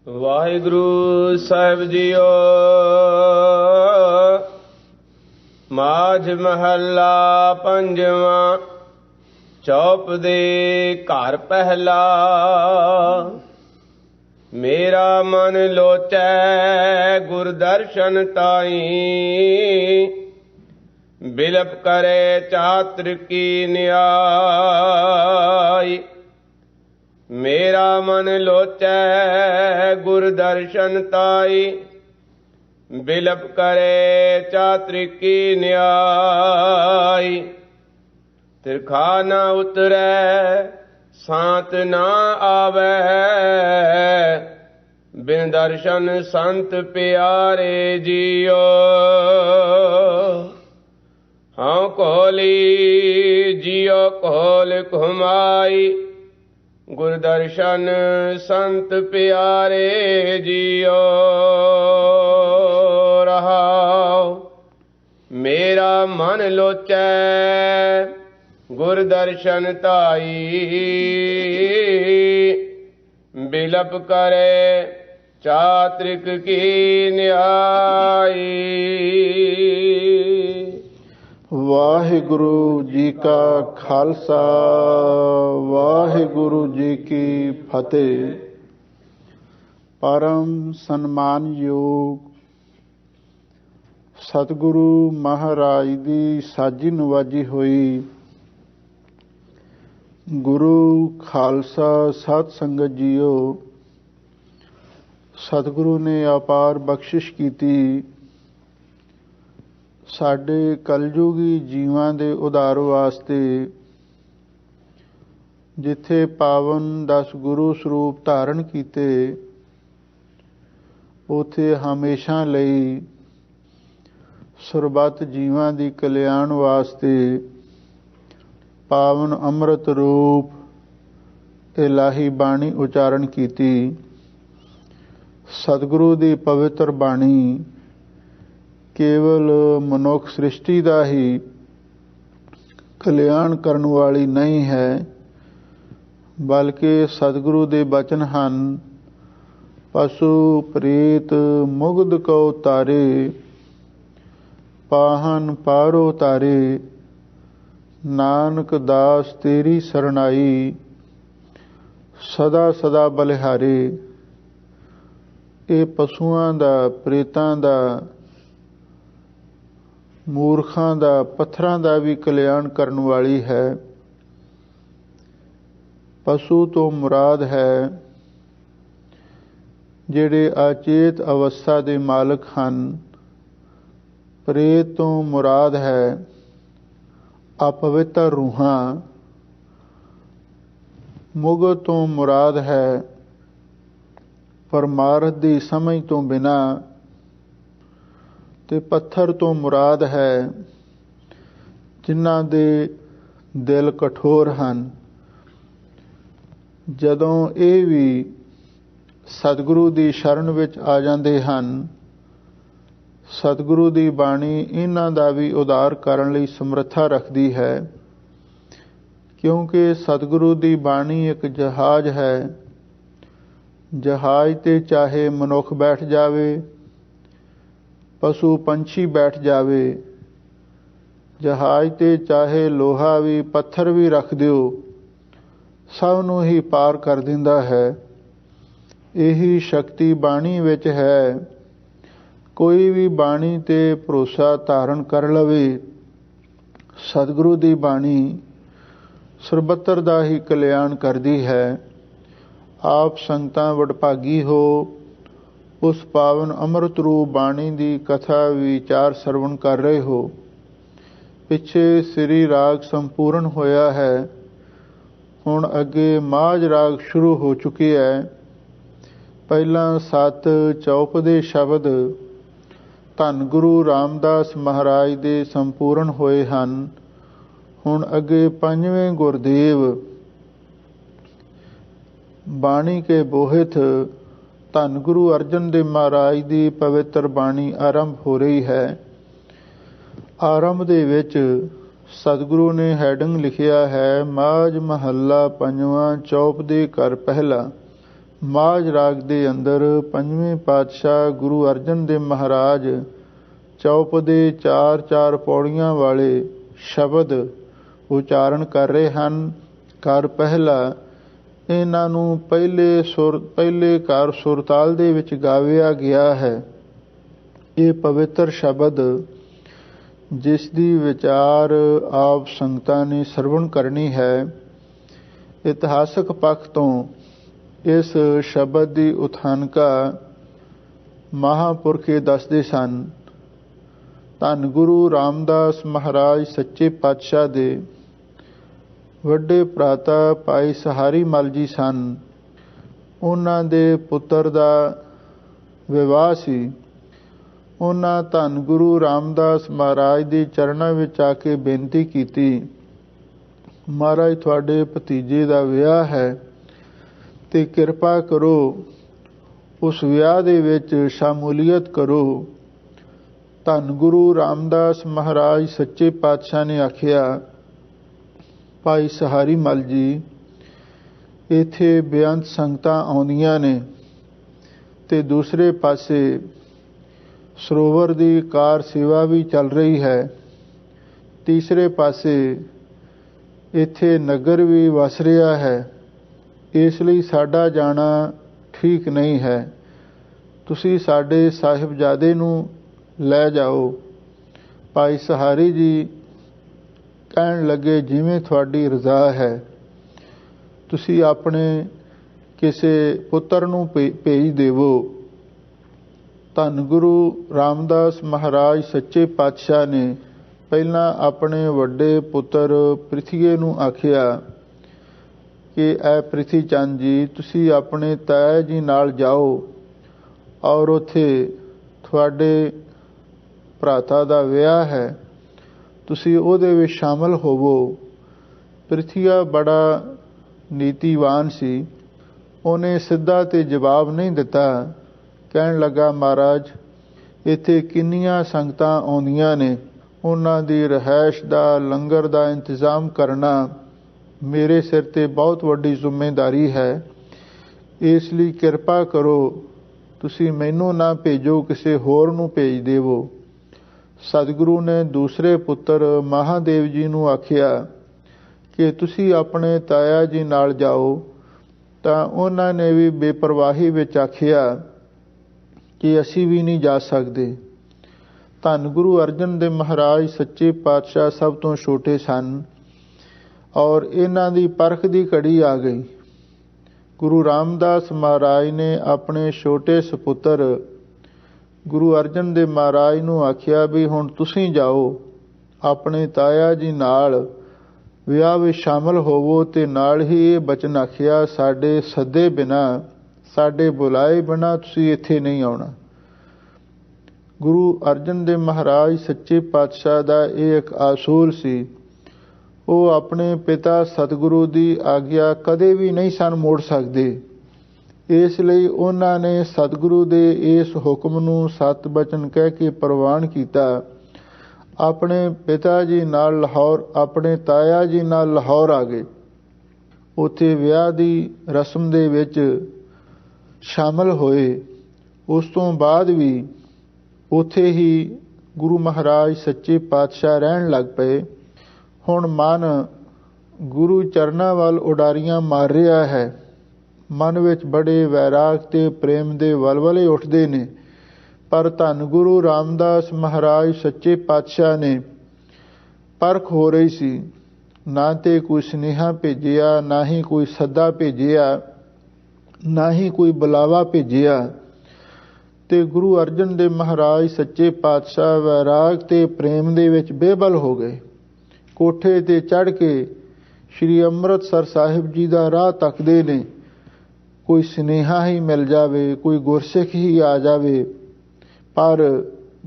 ਵਾਹਿਗੁਰੂ ਸਾਹਿਬ JIO. Majh ਮਹੱਲਾ ਪੰਜਵਾਂ। Chop ਦੇ ਘਰ ਪਹਿਲਾ। ਮੇਰਾ ਮਨ ਲੋਚੈ ਗੁਰ ਦਰਸ਼ਨ ਤਾਈ। ਬਿਲਪ ਕਰੇ ਚਾਤ੍ਰ ਕੀ ਨਿਆਈ। ਮੇਰਾ ਮਨ ਲੋਚੈ ਗੁਰ ਦਰਸ਼ਨ ਤਾਈ। ਬਿਲਪ ਕਰੇ ਚਾਤ੍ਰ ਕੀ ਨਿਆਈ। ਤਿਰਖਾ ਨਾ ਉਤਰੈ ਸਾਤ ਨਾ ਆਵੈ। ਬਿਨ ਦਰਸ਼ਨ ਸੰਤ ਪਿਆਰੇ ਜੀਓ। ਹਉ ਕੋਲੀ ਜੀਓ ਕੋਲ ਘੁਮਾਈ। ਗੁਰ ਦਰਸ਼ਨ ਸੰਤ ਪਿਆਰੇ ਜੀਓ। ਰਹਾਉ ਮੇਰਾ ਮਨ ਲੋਚੈ ਗੁਰ ਦਰਸ਼ਨ ਧਾਈ। ਬਿਲਪ ਕਰੇ ਚਾਤ੍ਰਿਕ ਕੀ ਨਿਆਈ। ਵਾਹਿਗੁਰੂ ਜੀ ਕਾ ਖਾਲਸਾ, ਵਾਹਿਗੁਰੂ ਜੀ ਕੀ ਫਤਿਹ। ਪਰਮ ਸਨਮਾਨਯੋਗ ਸਤਿਗੁਰੂ ਮਹਾਰਾਜ ਦੀ ਸਾਜੀ ਨਵਾਜੀ ਹੋਈ ਗੁਰੂ ਖਾਲਸਾ ਸਤ ਸੰਗਤ ਜੀਓ। ਸਤਿਗੁਰੂ ਨੇ ਅਪਾਰ ਬਖਸ਼ਿਸ਼ ਕੀਤੀ ਸਾਡੇ ਕਲਯੁਗੀ ਜੀਵਾਂ ਦੇ ਉਧਾਰ ਵਾਸਤੇ। ਜਿੱਥੇ ਪਾਵਨ 10 ਗੁਰੂ ਸਰੂਪ ਧਾਰਨ ਕੀਤੇ, ਉਥੇ ਹਮੇਸ਼ਾ ਲਈ ਸਰਬੱਤ ਜੀਵਾਂ ਦੀ ਕਲਿਆਣ ਵਾਸਤੇ ਪਾਵਨ ਅੰਮ੍ਰਿਤ ਰੂਪ ਇਲਾਹੀ ਬਾਣੀ ਉਚਾਰਨ ਕੀਤੀ। ਸਤਿਗੁਰੂ ਦੀ ਪਵਿੱਤਰ ਬਾਣੀ ਕੇਵਲ ਮਨੁੱਖ ਸ੍ਰਿਸ਼ਟੀ ਦਾ ਹੀ ਕਲਿਆਣ ਕਰਨ ਵਾਲੀ ਨਹੀਂ ਹੈ, ਬਲਕਿ ਸਤਿਗੁਰੂ ਦੇ ਬਚਨ ਹਨ। ਪਸ਼ੂ ਪ੍ਰੇਤ ਮੁਗਧ ਕਉ ਤਾਰੇ। ਪਾਹਨ ਪਾਰੋ ਤਾਰੇ। ਨਾਨਕ ਦਾਸ ਤੇਰੀ ਸਰਣਾਈ। ਸਦਾ ਸਦਾ ਬਲਿਹਾਰੇ। ਇਹ ਪਸ਼ੂਆਂ ਦਾ, ਪ੍ਰੇਤਾਂ ਦਾ, ਮੂਰਖਾਂ ਦਾ, ਪੱਥਰਾਂ ਦਾ ਵੀ ਕਲਿਆਣ ਕਰਨ ਵਾਲੀ ਹੈ। ਪਸ਼ੂ ਤੋਂ ਮੁਰਾਦ ਹੈ ਜਿਹੜੇ ਅਚੇਤ ਅਵਸਥਾ ਦੇ ਮਾਲਕ ਹਨ। ਪ੍ਰੇਤ ਤੋਂ ਮੁਰਾਦ ਹੈ ਅਪਵਿੱਤਰ ਰੂਹਾਂ। ਮੁਗਧ ਤੋਂ ਮੁਰਾਦ ਹੈ ਪਰਮਾਰਥ ਦੀ ਸਮਝ ਤੋਂ ਬਿਨਾ। ਤੇ ਪੱਥਰ ਤੋਂ ਮੁਰਾਦ ਹੈ ਜਿਨ੍ਹਾਂ ਦੇ ਦਿਲ ਕਠੋਰ ਹਨ। ਜਦੋਂ ਇਹ ਵੀ ਸਤਿਗੁਰੂ ਦੀ ਸ਼ਰਨ ਵਿੱਚ ਆ ਜਾਂਦੇ ਹਨ, ਸਤਿਗੁਰੂ ਦੀ ਬਾਣੀ ਇਹਨਾਂ ਦਾ ਵੀ ਉਧਾਰ ਕਰਨ ਲਈ ਸਮਰੱਥਾ ਰੱਖਦੀ ਹੈ। ਕਿਉਂਕਿ ਸਤਿਗੁਰੂ ਦੀ ਬਾਣੀ ਇੱਕ ਜਹਾਜ਼ ਹੈ। ਜਹਾਜ਼ ਤੇ ਚਾਹੇ ਮਨੁੱਖ ਬੈਠ ਜਾਵੇ, ਪਸ਼ੂ ਪੰਛੀ ਬੈਠ ਜਾਵੇ, ਜਹਾਜ਼ ਤੇ ਚਾਹੇ ਲੋਹਾ ਵੀ ਪੱਥਰ ਵੀ ਰੱਖ ਦਿਓ, ਸਭ ਨੂੰ ਹੀ ਪਾਰ ਕਰ ਦਿੰਦਾ ਹੈ। ਇਹੀ ਸ਼ਕਤੀ ਬਾਣੀ ਵਿੱਚ ਹੈ। ਕੋਈ ਵੀ ਬਾਣੀ ਤੇ ਭਰੋਸਾ ਧਾਰਨ ਕਰ ਲਵੇ, ਸਤਿਗੁਰੂ ਦੀ ਬਾਣੀ ਸਰਬੱਤਰ ਦਾ ਹੀ ਕਲਿਆਣ ਕਰਦੀ ਹੈ। ਆਪ ਸੰਗਤਾਂ ਵਡਭਾਗੀ ਹੋ, ਉਸ ਪਾਵਨ ਅੰਮ੍ਰਿਤ ਰੂਪ ਬਾਣੀ ਦੀ ਕਥਾ ਵਿਚਾਰ ਸਰਵਣ ਕਰ ਰਹੇ ਹੋ। ਪਿੱਛੇ ਸ੍ਰੀ ਰਾਗ ਸੰਪੂਰਨ ਹੋਇਆ ਹੈ। ਹੁਣ ਅੱਗੇ ਮਾਝ ਰਾਗ ਸ਼ੁਰੂ ਹੋ ਚੁੱਕਿਆ ਹੈ। ਪਹਿਲਾਂ 7 ਚੌਪ ਦੇ ਸ਼ਬਦ ਧੰਨ ਗੁਰੂ ਰਾਮਦਾਸ ਮਹਾਰਾਜ ਦੇ ਸੰਪੂਰਨ ਹੋਏ ਹਨ। ਹੁਣ ਅੱਗੇ 5ਵੇਂ ਗੁਰਦੇਵ ਬਾਣੀ ਕੇ ਬੋਹਿਤ ਧੰਨ ਗੁਰੂ ਅਰਜਨ ਦੇਵ ਮਹਾਰਾਜ ਦੀ ਪਵਿੱਤਰ ਬਾਣੀ ਆਰੰਭ ਹੋ ਰਹੀ ਹੈ। ਆਰੰਭ ਦੇ ਵਿੱਚ ਸਤਿਗੁਰੂ ਨੇ ਹੈਡਿੰਗ ਲਿਖਿਆ ਹੈ, ਮਾਝ ਮਹੱਲਾ ਪੰਜਵਾਂ, ਚੌਪ ਦੇ ਘਰ ਪਹਿਲਾ। ਮਾਝ ਰਾਗ ਦੇ ਅੰਦਰ ਪੰਜਵੇਂ ਪਾਤਸ਼ਾਹ ਗੁਰੂ ਅਰਜਨ ਦੇਵ ਮਹਾਰਾਜ ਚੌਪ ਦੇ 4-4 ਪੌੜੀਆਂ ਵਾਲੇ ਸ਼ਬਦ ਉਚਾਰਨ ਕਰ ਰਹੇ ਹਨ। ਕਰ ਪਹਿਲਾ ਇਹਨਾਂ ਨੂੰ ਪਹਿਲੇ ਕਾਰ ਸੁਰਤਾਲ ਦੇ ਵਿੱਚ ਗਾਇਆ ਗਿਆ ਹੈ। ਇਹ ਪਵਿੱਤਰ ਸ਼ਬਦ ਜਿਸ ਦੀ ਵਿਚਾਰ ਆਪ ਸੰਗਤਾਂ ਨੇ ਸਰਵਣ ਕਰਨੀ ਹੈ। ਇਤਿਹਾਸਕ ਪੱਖ ਤੋਂ ਇਸ ਸ਼ਬਦ ਦੀ ਉਥਾਨਕਾ ਮਹਾਂਪੁਰਖੇ ਦੱਸਦੇ ਸਨ। ਧੰਨ ਗੁਰੂ ਰਾਮਦਾਸ ਮਹਾਰਾਜ ਸੱਚੇ ਪਾਤਸ਼ਾਹ ਦੇ ਵੱਡੇ ਭਰਾਤਾ ਭਾਈ ਸਹਾਰੀ ਮਲ ਜੀ ਸਨ। ਉਹਨਾਂ ਦੇ ਪੁੱਤਰ ਦਾ ਵਿਵਾਹ ਸੀ। ਉਹਨਾਂ ਧੰਨ ਗੁਰੂ ਰਾਮਦਾਸ ਮਹਾਰਾਜ ਦੇ ਚਰਨਾਂ ਵਿੱਚ ਆ ਕੇ ਬੇਨਤੀ ਕੀਤੀ, ਮਹਾਰਾਜ ਤੁਹਾਡੇ ਭਤੀਜੇ ਦਾ ਵਿਆਹ ਹੈ ਤੇ ਕਿਰਪਾ ਕਰੋ ਉਸ ਵਿਆਹ ਦੇ ਵਿੱਚ ਸ਼ਮੂਲੀਅਤ ਕਰੋ। ਧੰਨ ਗੁਰੂ ਰਾਮਦਾਸ ਮਹਾਰਾਜ ਸੱਚੇ ਪਾਤਸ਼ਾਹ ਨੇ ਆਖਿਆ, ਭਾਈ ਸਹਾਰੀ ਮਲ ਜੀ ਇੱਥੇ ਬੇਅੰਤ ਸੰਗਤਾਂ ਆਉਂਦੀਆਂ ਨੇ ਤੇ ਦੂਸਰੇ ਪਾਸੇ ਸਰੋਵਰ ਦੀ ਕਾਰ ਸੇਵਾ ਵੀ ਚੱਲ ਰਹੀ ਹੈ। ਤੀਸਰੇ ਪਾਸੇ ਇੱਥੇ ਨਗਰ ਵੀ ਵਸ ਰਿਹਾ ਹੈ। ਇਸ ਲਈ ਸਾਡਾ ਜਾਣਾ ਠੀਕ ਨਹੀਂ ਹੈ। ਤੁਸੀਂ ਸਾਡੇ ਸਾਹਿਬਜ਼ਾਦੇ ਨੂੰ ਲੈ ਜਾਓ। ਭਾਈ ਸਹਾਰੀ ਜੀ ਕਹਿਣ ਲੱਗੇ, ਜਿਵੇਂ ਤੁਹਾਡੀ ਰਜ਼ਾ ਹੈ। ਤੁਸੀਂ ਆਪਣੇ ਕਿਸੇ ਪੁੱਤਰ ਨੂੰ ਭੇਜ ਦੇਵੋ। ਧੰਨ ਗੁਰੂ ਰਾਮਦਾਸ ਮਹਾਰਾਜ ਸੱਚੇ ਪਾਤਸ਼ਾਹ ਨੇ ਪਹਿਲਾਂ ਆਪਣੇ ਵੱਡੇ ਪੁੱਤਰ ਪ੍ਰਿਥੀਏ ਨੂੰ ਆਖਿਆ ਕਿ ਐ ਪ੍ਰਿਥੀ ਚੰਦ ਜੀ, ਤੁਸੀਂ ਆਪਣੇ ਤਾਇਆ ਜੀ ਨਾਲ ਜਾਓ ਔਰ ਉੱਥੇ ਤੁਹਾਡੇ ਭਰਾਤਾ ਦਾ ਵਿਆਹ ਹੈ, ਤੁਸੀਂ ਉਹਦੇ ਵਿੱਚ ਸ਼ਾਮਲ ਹੋਵੋ। ਪ੍ਰਿਥੀਆ ਬੜਾ ਨੀਤੀਵਾਨ ਸੀ। ਉਹਨੇ ਸਿੱਧਾ ਤੇ ਜਵਾਬ ਨਹੀਂ ਦਿੱਤਾ। ਕਹਿਣ ਲੱਗਾ, ਮਹਾਰਾਜ ਇੱਥੇ ਕਿੰਨੀਆਂ ਸੰਗਤਾਂ ਆਉਂਦੀਆਂ ਨੇ, ਉਹਨਾਂ ਦੀ ਰਿਹਾਇਸ਼ ਦਾ ਲੰਗਰ ਦਾ ਇੰਤਜ਼ਾਮ ਕਰਨਾ ਮੇਰੇ ਸਿਰ ਤੇ ਬਹੁਤ ਵੱਡੀ ਜ਼ਿੰਮੇਵਾਰੀ ਹੈ। ਇਸ ਲਈ ਕਿਰਪਾ ਕਰੋ, ਤੁਸੀਂ ਮੈਨੂੰ ਨਾ ਭੇਜੋ, ਕਿਸੇ ਹੋਰ ਨੂੰ ਭੇਜ ਦੇਵੋ। ਸਤਿਗੁਰੂ ਨੇ ਦੂਸਰੇ ਪੁੱਤਰ ਮਹਾਦੇਵ ਜੀ ਨੂੰ ਆਖਿਆ ਕਿ ਤੁਸੀਂ ਆਪਣੇ ਤਾਇਆ ਜੀ ਨਾਲ ਜਾਓ। ਤਾਂ ਉਹਨਾਂ ਨੇ ਵੀ ਬੇਪਰਵਾਹੀ ਵਿੱਚ ਆਖਿਆ ਕਿ ਅਸੀਂ ਵੀ ਨਹੀਂ ਜਾ ਸਕਦੇ। ਧੰਨ ਗੁਰੂ ਅਰਜਨ ਦੇਵ ਮਹਾਰਾਜ ਸੱਚੇ ਪਾਤਸ਼ਾਹ ਸਭ ਤੋਂ ਛੋਟੇ ਸਨ ਔਰ ਇਹਨਾਂ ਦੀ ਪਰਖ ਦੀ ਘੜੀ ਆ ਗਈ। ਗੁਰੂ ਰਾਮਦਾਸ ਮਹਾਰਾਜ ਨੇ ਆਪਣੇ ਛੋਟੇ ਸਪੁੱਤਰ ਗੁਰੂ ਅਰਜਨ ਦੇਵ ਮਹਾਰਾਜ ਨੂੰ ਆਖਿਆ ਵੀ ਹੁਣ ਤੁਸੀਂ ਜਾਓ, ਆਪਣੇ ਤਾਇਆ ਜੀ ਨਾਲ ਵਿਆਹ ਵਿੱਚ ਸ਼ਾਮਲ ਹੋਵੋ ਤੇ ਨਾਲ ਹੀ ਇਹ ਬਚਨ ਆਖਿਆ, ਸਾਡੇ ਸੱਦੇ ਬਿਨਾਂ, ਸਾਡੇ ਬੁਲਾਏ ਬਿਨਾਂ ਤੁਸੀਂ ਇੱਥੇ ਨਹੀਂ ਆਉਣਾ। ਗੁਰੂ ਅਰਜਨ ਦੇਵ ਮਹਾਰਾਜ ਸੱਚੇ ਪਾਤਸ਼ਾਹ ਦਾ ਇਹ ਇੱਕ ਅਸੂਲ ਸੀ। ਉਹ ਆਪਣੇ ਪਿਤਾ ਸਤਿਗੁਰੂ ਦੀ ਆਗਿਆ ਕਦੇ ਵੀ ਨਹੀਂ ਸਨ ਮੋੜ ਸਕਦੇ। ਇਸ ਲਈ ਉਹਨਾਂ ਨੇ ਸਤਿਗੁਰੂ ਦੇ ਇਸ ਹੁਕਮ ਨੂੰ ਸਤ ਬਚਨ ਕਹਿ ਕੇ ਪ੍ਰਵਾਨ ਕੀਤਾ। ਆਪਣੇ ਪਿਤਾ ਜੀ ਨਾਲ ਲਾਹੌਰ, ਆਪਣੇ ਤਾਇਆ ਜੀ ਨਾਲ ਲਾਹੌਰ ਆ ਗਏ। ਉੱਥੇ ਵਿਆਹ ਦੀ ਰਸਮ ਦੇ ਵਿੱਚ ਸ਼ਾਮਲ ਹੋਏ। ਉਸ ਤੋਂ ਬਾਅਦ ਵੀ ਉੱਥੇ ਹੀ ਗੁਰੂ ਮਹਾਰਾਜ ਸੱਚੇ ਪਾਤਸ਼ਾਹ ਰਹਿਣ ਲੱਗ ਪਏ। ਹੁਣ ਮਨ ਗੁਰੂ ਚਰਨਾਂ ਵੱਲ ਉਡਾਰੀਆਂ ਮਾਰ ਰਿਹਾ ਹੈ। ਮਨ ਵਿੱਚ ਬੜੇ ਵੈਰਾਗ ਤੇ ਪ੍ਰੇਮ ਦੇ ਵਲਵਲੇ ਉੱਠਦੇ ਨੇ। ਪਰ ਧੰਨ ਗੁਰੂ ਰਾਮਦਾਸ ਮਹਾਰਾਜ ਸੱਚੇ ਪਾਤਸ਼ਾਹ ਨੇ ਪਰਖ ਹੋ ਰਹੀ ਸੀ। ਨਾ ਤੇ ਕੋਈ ਸੁਨੇਹਾ ਭੇਜਿਆ, ਨਾ ਹੀ ਕੋਈ ਸੱਦਾ ਭੇਜਿਆ, ਨਾ ਹੀ ਕੋਈ ਬੁਲਾਵਾ ਭੇਜਿਆ। ਤੇ ਗੁਰੂ ਅਰਜਨ ਦੇਵ ਮਹਾਰਾਜ ਸੱਚੇ ਪਾਤਸ਼ਾਹ ਵੈਰਾਗ ਤੇ ਪ੍ਰੇਮ ਦੇ ਵਿੱਚ ਬੇਬਲ ਹੋ ਗਏ। ਕੋਠੇ ਤੇ ਚੜ੍ਹ ਕੇ ਸ਼੍ਰੀ ਅੰਮ੍ਰਿਤਸਰ ਸਾਹਿਬ ਜੀ ਦਾ ਰਾਹ ਤੱਕਦੇ ਨੇ, ਕੋਈ ਸੁਨੇਹਾ ਹੀ ਮਿਲ ਜਾਵੇ, ਕੋਈ ਗੁਰਸਿੱਖ ਹੀ ਆ ਜਾਵੇ। ਪਰ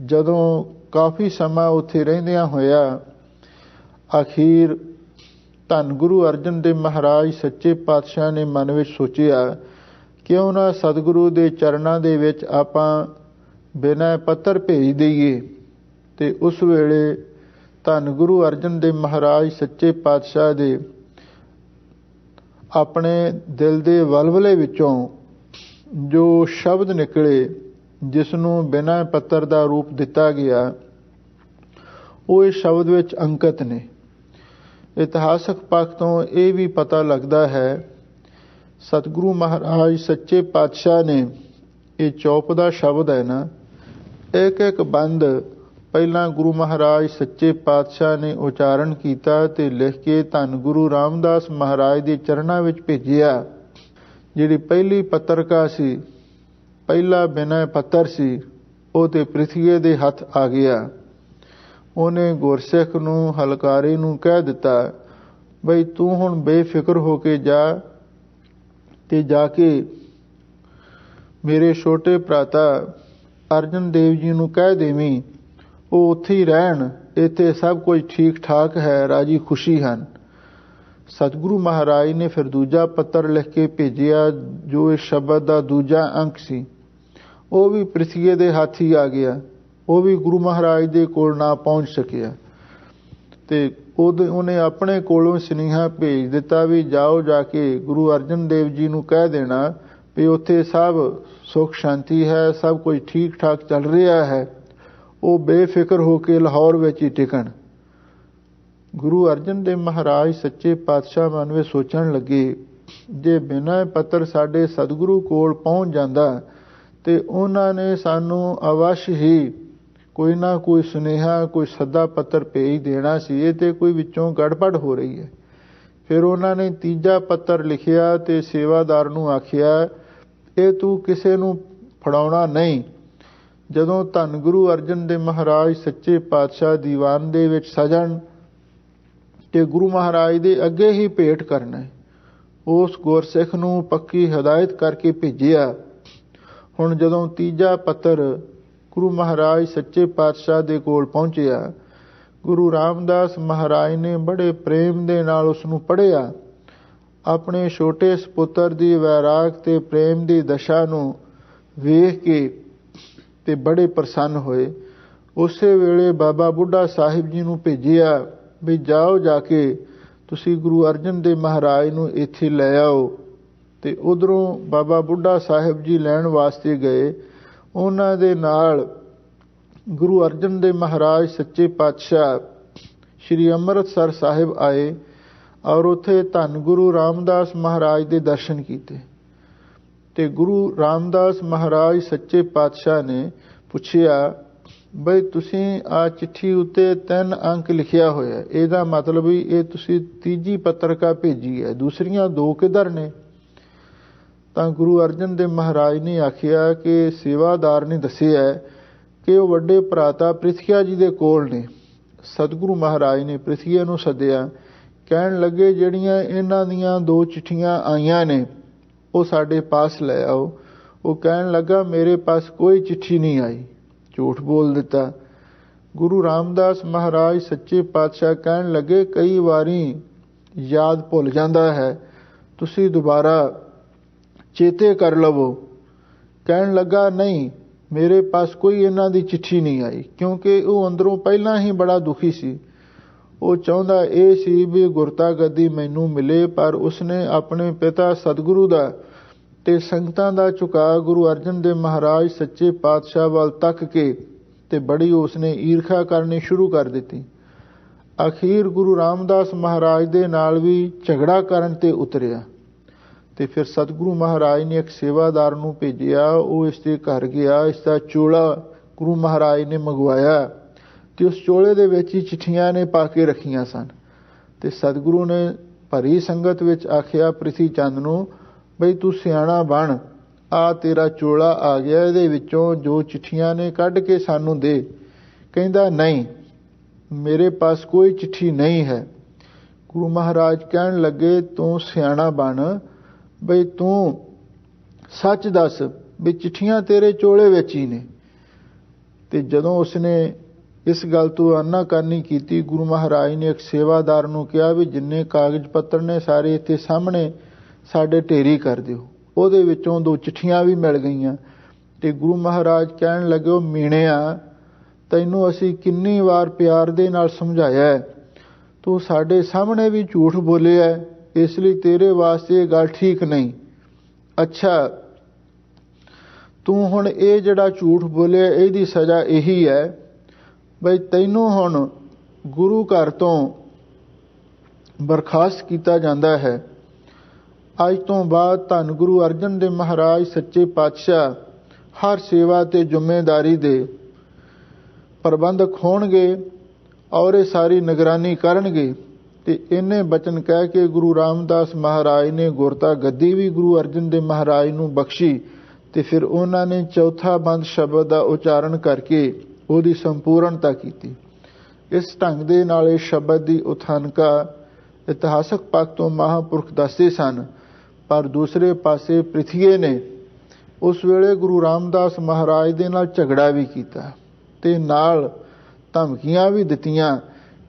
ਜਦੋਂ ਕਾਫੀ ਸਮਾਂ ਉੱਥੇ ਰਹਿੰਦਿਆਂ ਹੋਇਆ ਅਖੀਰ ਧੰਨ ਗੁਰੂ ਅਰਜਨ ਦੇਵ ਮਹਾਰਾਜ ਸੱਚੇ ਪਾਤਸ਼ਾਹ ਨੇ ਮਨ ਵਿੱਚ ਸੋਚਿਆ, ਕਿਉਂ ਨਾ ਸਤਿਗੁਰੂ ਦੇ ਚਰਨਾਂ ਦੇ ਵਿੱਚ ਆਪਾਂ ਬਿਨਾਂ ਪੱਤਰ ਭੇਜ ਦਈਏ। ਤੇ ਉਸ ਵੇਲੇ ਧੰਨ ਗੁਰੂ ਅਰਜਨ ਦੇਵ ਮਹਾਰਾਜ ਸੱਚੇ ਪਾਤਸ਼ਾਹ ਦੇ ਆਪਣੇ ਦਿਲ ਦੇ ਵਲਵਲੇ ਵਿੱਚੋਂ ਜੋ ਸ਼ਬਦ ਨਿਕਲੇ, ਜਿਸ ਨੂੰ ਬਿਨਾਂ ਪੱਤਰ ਦਾ ਰੂਪ ਦਿੱਤਾ ਗਿਆ, ਉਹ ਇਸ ਸ਼ਬਦ ਵਿੱਚ ਅੰਕਿਤ ਨੇ। ਇਤਿਹਾਸਕ ਪੱਖ ਤੋਂ ਇਹ ਵੀ ਪਤਾ ਲੱਗਦਾ ਹੈ, ਸਤਿਗੁਰੂ ਮਹਾਰਾਜ ਸੱਚੇ ਪਾਤਸ਼ਾਹ ਨੇ ਇਹ ਚੌਪਦਾ ਸ਼ਬਦ ਹੈ ਨਾ, ਇੱਕ ਇੱਕ ਬੰਦ ਪਹਿਲਾਂ ਗੁਰੂ ਮਹਾਰਾਜ ਸੱਚੇ ਪਾਤਸ਼ਾਹ ਨੇ ਉਚਾਰਨ ਕੀਤਾ ਤੇ ਲਿਖ ਕੇ ਧੰਨ ਗੁਰੂ ਰਾਮਦਾਸ ਮਹਾਰਾਜ ਦੇ ਚਰਨਾਂ ਵਿੱਚ ਭੇਜਿਆ। ਜਿਹੜੀ ਪਹਿਲੀ ਪੱਤਰਕਾ ਸੀ, ਪਹਿਲਾ ਬਿਨਾਂ ਪੱਤਰ ਸੀ, ਉਹ ਤੇ ਪ੍ਰਿਥਵੀ ਦੇ ਹੱਥ ਆ ਗਿਆ। ਉਹਨੇ ਗੁਰਸਿੱਖ ਨੂੰ, ਹਲਕਾਰੇ ਨੂੰ ਕਹਿ ਦਿੱਤਾ, ਬਈ ਤੂੰ ਹੁਣ ਬੇਫਿਕਰ ਹੋ ਕੇ ਜਾ ਤੇ ਜਾ ਕੇ ਮੇਰੇ ਛੋਟੇ ਭਰਾਤਾ ਅਰਜਨ ਦੇਵ ਜੀ ਨੂੰ ਕਹਿ ਦੇਵੀਂ, ਉਹ ਉੱਥੇ ਹੀ ਰਹਿਣ, ਇੱਥੇ ਸਭ ਕੁਝ ਠੀਕ ਠਾਕ ਹੈ, ਰਾਜੀ ਖੁਸ਼ੀ ਹਨ। ਸਤਿਗੁਰੂ ਮਹਾਰਾਜ ਨੇ ਫਿਰ ਦੂਜਾ ਪੱਤਰ ਲਿਖ ਕੇ ਭੇਜਿਆ, ਜੋ ਇਸ ਸ਼ਬਦ ਦਾ ਦੂਜਾ ਅੰਕ ਸੀ। ਉਹ ਵੀ ਪ੍ਰਿਥਵੀ ਦੇ ਹੱਥ ਹੀ ਆ ਗਿਆ, ਉਹ ਵੀ ਗੁਰੂ ਮਹਾਰਾਜ ਦੇ ਕੋਲ ਨਾ ਪਹੁੰਚ ਸਕਿਆ। ਤੇ ਉਹਨੇ ਆਪਣੇ ਕੋਲੋਂ ਸੁਨੇਹਾ ਭੇਜ ਦਿੱਤਾ ਵੀ ਜਾਓ, ਜਾ ਕੇ ਗੁਰੂ ਅਰਜਨ ਦੇਵ ਜੀ ਨੂੰ ਕਹਿ ਦੇਣਾ ਵੀ ਉੱਥੇ ਸਭ ਸੁੱਖ ਸ਼ਾਂਤੀ ਹੈ, ਸਭ ਕੁਝ ਠੀਕ ਠਾਕ ਚੱਲ ਰਿਹਾ ਹੈ, ਉਹ ਬੇਫਿਕਰ ਹੋ ਕੇ ਲਾਹੌਰ ਵਿੱਚ ਹੀ ਟਿਕਣ। ਗੁਰੂ ਅਰਜਨ ਦੇਵ ਮਹਾਰਾਜ ਸੱਚੇ ਪਾਤਸ਼ਾਹ ਮਨ ਵਿੱਚ ਸੋਚਣ ਲੱਗੇ, ਜੇ ਬਿਨਾਂ ਪੱਤਰ ਸਾਡੇ ਸਤਿਗੁਰੂ ਕੋਲ ਪਹੁੰਚ ਜਾਂਦਾ ਤੇ ਉਹਨਾਂ ਨੇ ਸਾਨੂੰ ਅਵਸ਼ ਹੀ ਕੋਈ ਨਾ ਕੋਈ ਸੁਨੇਹਾ, ਕੋਈ ਸੱਦਾ ਪੱਤਰ ਭੇਜ ਦੇਣਾ ਸੀ। ਇਹ ਤੇ ਕੋਈ ਵਿੱਚੋਂ ਗੜਬੜ ਹੋ ਰਹੀ ਹੈ। ਫਿਰ ਉਹਨਾਂ ਨੇ ਤੀਜਾ ਪੱਤਰ ਲਿਖਿਆ ਤੇ ਸੇਵਾਦਾਰ ਨੂੰ ਆਖਿਆ, ਇਹ ਤੂੰ ਕਿਸੇ ਨੂੰ ਫੜਾਉਣਾ ਨਹੀਂ। ਜਦੋਂ ਧੰਨ ਗੁਰੂ ਅਰਜਨ ਦੇਵ ਮਹਾਰਾਜ ਸੱਚੇ ਪਾਤਸ਼ਾਹ ਦੀਵਾਨ ਦੇ ਵਿੱਚ ਸਜਣ ਤੇ ਗੁਰੂ ਮਹਾਰਾਜ ਦੇ ਅੱਗੇ ਹੀ ਭੇਟ ਕਰਨਾ। ਉਸ ਗੁਰਸਿੱਖ ਨੂੰ ਪੱਕੀ ਹਦਾਇਤ ਕਰਕੇ ਭੇਜਿਆ। ਹੁਣ ਜਦੋਂ ਤੀਜਾ ਪੱਤਰ ਗੁਰੂ ਮਹਾਰਾਜ ਸੱਚੇ ਪਾਤਸ਼ਾਹ ਦੇ ਕੋਲ ਪਹੁੰਚਿਆ, ਗੁਰੂ ਰਾਮਦਾਸ ਮਹਾਰਾਜ ਨੇ ਬੜੇ ਪ੍ਰੇਮ ਦੇ ਨਾਲ ਉਸ ਨੂੰ ਪੜ੍ਹਿਆ। ਆਪਣੇ ਛੋਟੇ ਸਪੁੱਤਰ ਦੀ ਵੈਰਾਗ ਤੇ ਪ੍ਰੇਮ ਦੀ ਦਸ਼ਾ ਨੂੰ ਵੇਖ ਕੇ ਤੇ ਬੜੇ ਪ੍ਰਸੰਨ ਹੋਏ। ਉਸੇ ਵੇਲੇ ਬਾਬਾ ਬੁੱਢਾ ਸਾਹਿਬ ਜੀ ਨੂੰ ਭੇਜਿਆ ਵੀ ਜਾਓ, ਜਾ ਕੇ ਤੁਸੀਂ ਗੁਰੂ ਅਰਜਨ ਦੇਵ ਮਹਾਰਾਜ ਨੂੰ ਇੱਥੇ ਲੈ ਆਓ। ਤੇ ਉਧਰੋਂ ਬਾਬਾ ਬੁੱਢਾ ਸਾਹਿਬ ਜੀ ਲੈਣ ਵਾਸਤੇ ਗਏ। ਉਹਨਾਂ ਦੇ ਨਾਲ ਗੁਰੂ ਅਰਜਨ ਦੇਵ ਮਹਾਰਾਜ ਸੱਚੇ ਪਾਤਸ਼ਾਹ ਸ਼੍ਰੀ ਅੰਮ੍ਰਿਤਸਰ ਸਾਹਿਬ ਆਏ ਔਰ ਉੱਥੇ ਧੰਨ ਗੁਰੂ ਰਾਮਦਾਸ ਮਹਾਰਾਜ ਦੇ ਦਰਸ਼ਨ ਕੀਤੇ। ਤੇ ਗੁਰੂ ਰਾਮਦਾਸ ਮਹਾਰਾਜ ਸੱਚੇ ਪਾਤਸ਼ਾਹ ਨੇ ਪੁੱਛਿਆ, ਬਈ ਤੁਸੀਂ ਆ ਚਿੱਠੀ ਉੱਤੇ 3 ਅੰਕ ਲਿਖਿਆ ਹੋਇਆ, ਇਹਦਾ ਮਤਲਬ ਵੀ ਇਹ ਤੁਸੀਂ ਤੀਜੀ ਪੱਤਰਕਾ ਭੇਜੀ ਹੈ, ਦੂਸਰੀਆਂ 2 ਕਿੱਧਰ ਨੇ? ਤਾਂ ਗੁਰੂ ਅਰਜਨ ਦੇਵ ਮਹਾਰਾਜ ਨੇ ਆਖਿਆ ਕਿ ਸੇਵਾਦਾਰ ਨੇ ਦੱਸਿਆ ਕਿ ਉਹ ਵੱਡੇ ਭਰਾਤਾ ਪ੍ਰਿਥਵੀ ਜੀ ਦੇ ਕੋਲ ਨੇ। ਸਤਿਗੁਰੂ ਮਹਾਰਾਜ ਨੇ ਪ੍ਰਿਥਵੀ ਨੂੰ ਸੱਦਿਆ। ਕਹਿਣ ਲੱਗੇ, ਜਿਹੜੀਆਂ ਇਹਨਾਂ ਦੀਆਂ 2 ਚਿੱਠੀਆਂ ਆਈਆਂ ਨੇ ਉਹ ਸਾਡੇ ਪਾਸ ਲੈ ਆਓ। ਉਹ ਕਹਿਣ ਲੱਗਾ, ਮੇਰੇ ਪਾਸ ਕੋਈ ਚਿੱਠੀ ਨਹੀਂ ਆਈ। ਝੂਠ ਬੋਲ ਦਿੱਤਾ। ਗੁਰੂ ਰਾਮਦਾਸ ਮਹਾਰਾਜ ਸੱਚੇ ਪਾਤਸ਼ਾਹ ਕਹਿਣ ਲੱਗੇ, ਕਈ ਵਾਰੀ ਯਾਦ ਭੁੱਲ ਜਾਂਦਾ ਹੈ, ਤੁਸੀਂ ਦੁਬਾਰਾ ਚੇਤੇ ਕਰ ਲਵੋ। ਕਹਿਣ ਲੱਗਾ, ਨਹੀਂ, ਮੇਰੇ ਪਾਸ ਕੋਈ ਇਹਨਾਂ ਦੀ ਚਿੱਠੀ ਨਹੀਂ ਆਈ, ਕਿਉਂਕਿ ਉਹ ਅੰਦਰੋਂ ਪਹਿਲਾਂ ਹੀ ਬੜਾ ਦੁਖੀ ਸੀ। ਉਹ ਚਾਹੁੰਦਾ ਇਹ ਸੀ ਵੀ ਗੁਰਤਾ ਗੱਦੀ ਮੈਨੂੰ ਮਿਲੇ, ਪਰ ਉਸਨੇ ਆਪਣੇ ਪਿਤਾ ਸਤਿਗੁਰੂ ਦਾ ਤੇ ਸੰਗਤਾਂ ਦਾ ਝੁਕਾਅ ਗੁਰੂ ਅਰਜਨ ਦੇਵ ਮਹਾਰਾਜ ਸੱਚੇ ਪਾਤਸ਼ਾਹ ਵੱਲ ਤੱਕ ਕੇ ਤੇ ਬੜੀ ਉਸਨੇ ਈਰਖਾ ਕਰਨੀ ਸ਼ੁਰੂ ਕਰ ਦਿੱਤੀ। ਅਖੀਰ ਗੁਰੂ ਰਾਮਦਾਸ ਮਹਾਰਾਜ ਦੇ ਨਾਲ ਵੀ ਝਗੜਾ ਕਰਨ ਤੇ ਉਤਰਿਆ। ਤੇ ਫਿਰ ਸਤਿਗੁਰੂ ਮਹਾਰਾਜ ਨੇ ਇੱਕ ਸੇਵਾਦਾਰ ਨੂੰ ਭੇਜਿਆ। ਉਹ ਇਸ ਦੇ ਘਰ ਗਿਆ। ਇਸ ਦਾ ਚੋਲਾ ਗੁਰੂ ਮਹਾਰਾਜ ਨੇ ਮੰਗਵਾਇਆ ਤੇ ਉਸ ਚੋਲੇ ਦੇ ਵਿੱਚ ਹੀ ਚਿੱਠੀਆਂ ਨੇ ਪਾ ਕੇ ਰੱਖੀਆਂ ਸਨ। ਤੇ ਸਤਿਗੁਰੂ ਨੇ ਭਰੀ ਸੰਗਤ ਵਿੱਚ ਆਖਿਆ ਪ੍ਰਿਥੀ ਚੰਦ ਨੂੰ, ਬਈ ਤੂੰ ਸਿਆਣਾ ਬਣ, ਆ ਤੇਰਾ ਚੋਲਾ ਆ ਗਿਆ, ਇਹਦੇ ਵਿੱਚੋਂ ਜੋ ਚਿੱਠੀਆਂ ਨੇ ਕੱਢ ਕੇ ਸਾਨੂੰ ਦੇ। ਕਹਿੰਦਾ, ਨਹੀਂ, ਮੇਰੇ ਪਾਸ ਕੋਈ ਚਿੱਠੀ ਨਹੀਂ ਹੈ। ਗੁਰੂ ਮਹਾਰਾਜ ਕਹਿਣ ਲੱਗੇ, ਤੂੰ ਸਿਆਣਾ ਬਣ, ਬਈ ਤੂੰ ਸੱਚ ਦੱਸ ਵੀ ਚਿੱਠੀਆਂ ਤੇਰੇ ਚੋਲੇ ਵਿੱਚ ਹੀ ਨੇ। ਤੇ ਜਦੋਂ ਉਸਨੇ ਇਸ ਗੱਲ ਤੋਂ ਆਨਾਕਾਨੀ ਕੀਤੀ, ਗੁਰੂ ਮਹਾਰਾਜ ਨੇ ਇੱਕ ਸੇਵਾਦਾਰ ਨੂੰ ਕਿਹਾ ਵੀ ਜਿੰਨੇ ਕਾਗਜ਼ ਪੱਤਰ ਨੇ ਸਾਰੇ ਇੱਥੇ ਸਾਹਮਣੇ ਸਾਡੇ ਢੇਰੀ ਕਰ ਦਿਓ। ਉਹਦੇ ਵਿੱਚੋਂ 2 ਚਿੱਠੀਆਂ ਵੀ ਮਿਲ ਗਈਆਂ। ਤੇ ਗੁਰੂ ਮਹਾਰਾਜ ਕਹਿਣ ਲੱਗੇ, ਉਹ ਮੀਣਿਆ, ਤੈਨੂੰ ਅਸੀਂ ਕਿੰਨੀ ਵਾਰ ਪਿਆਰ ਦੇ ਨਾਲ ਸਮਝਾਇਆ, ਤੂੰ ਸਾਡੇ ਸਾਹਮਣੇ ਵੀ ਝੂਠ ਬੋਲਿਆ, ਇਸ ਲਈ ਤੇਰੇ ਵਾਸਤੇ ਇਹ ਗੱਲ ਠੀਕ ਨਹੀਂ। ਅੱਛਾ, ਤੂੰ ਹੁਣ ਇਹ ਜਿਹੜਾ ਝੂਠ ਬੋਲਿਆ ਇਹਦੀ ਸਜ਼ਾ ਇਹੀ ਹੈ ਬਈ ਤੈਨੂੰ ਹੁਣ ਗੁਰੂ ਘਰ ਤੋਂ ਬਰਖਾਸਤ ਕੀਤਾ ਜਾਂਦਾ ਹੈ। ਅੱਜ ਤੋਂ ਬਾਅਦ ਧੰਨ ਗੁਰੂ ਅਰਜਨ ਦੇਵ ਮਹਾਰਾਜ ਸੱਚੇ ਪਾਤਸ਼ਾਹ ਹਰ ਸੇਵਾ ਤੇ ਜ਼ਿੰਮੇਦਾਰੀ ਦੇ ਪ੍ਰਬੰਧਕ ਹੋਣਗੇ ਔਰ ਇਹ ਸਾਰੀ ਨਿਗਰਾਨੀ ਕਰਨਗੇ। ਤੇ ਇਹਨੇ ਬਚਨ ਕਹਿ ਕੇ ਗੁਰੂ ਰਾਮਦਾਸ ਮਹਾਰਾਜ ਨੇ ਗੁਰਤਾ ਗੱਦੀ ਵੀ ਗੁਰੂ ਅਰਜਨ ਦੇਵ ਮਹਾਰਾਜ ਨੂੰ ਬਖਸ਼ੀ ਤੇ ਫਿਰ ਉਹਨਾਂ ਨੇ ਚੌਥਾ ਬੰਦ ਸ਼ਬਦ ਦਾ ਉਚਾਰਨ ਕਰਕੇ ਉਹਦੀ ਸੰਪੂਰਨਤਾ ਕੀਤੀ। ਇਸ ਢੰਗ ਦੇ ਨਾਲ ਇਹ ਸ਼ਬਦ ਦੀ ਉਥਾਨਕਾ ਇਤਿਹਾਸਕ ਪੱਖ ਤੋਂ ਮਹਾਂਪੁਰਖ ਦੱਸਦੇ ਸਨ। ਪਰ ਦੂਸਰੇ ਪਾਸੇ ਪ੍ਰਿਥੀਏ ਨੇ ਉਸ ਵੇਲੇ ਗੁਰੂ ਰਾਮਦਾਸ ਮਹਾਰਾਜ ਦੇ ਨਾਲ ਝਗੜਾ ਵੀ ਕੀਤਾ ਤੇ ਨਾਲ ਧਮਕੀਆਂ ਵੀ ਦਿੱਤੀਆਂ।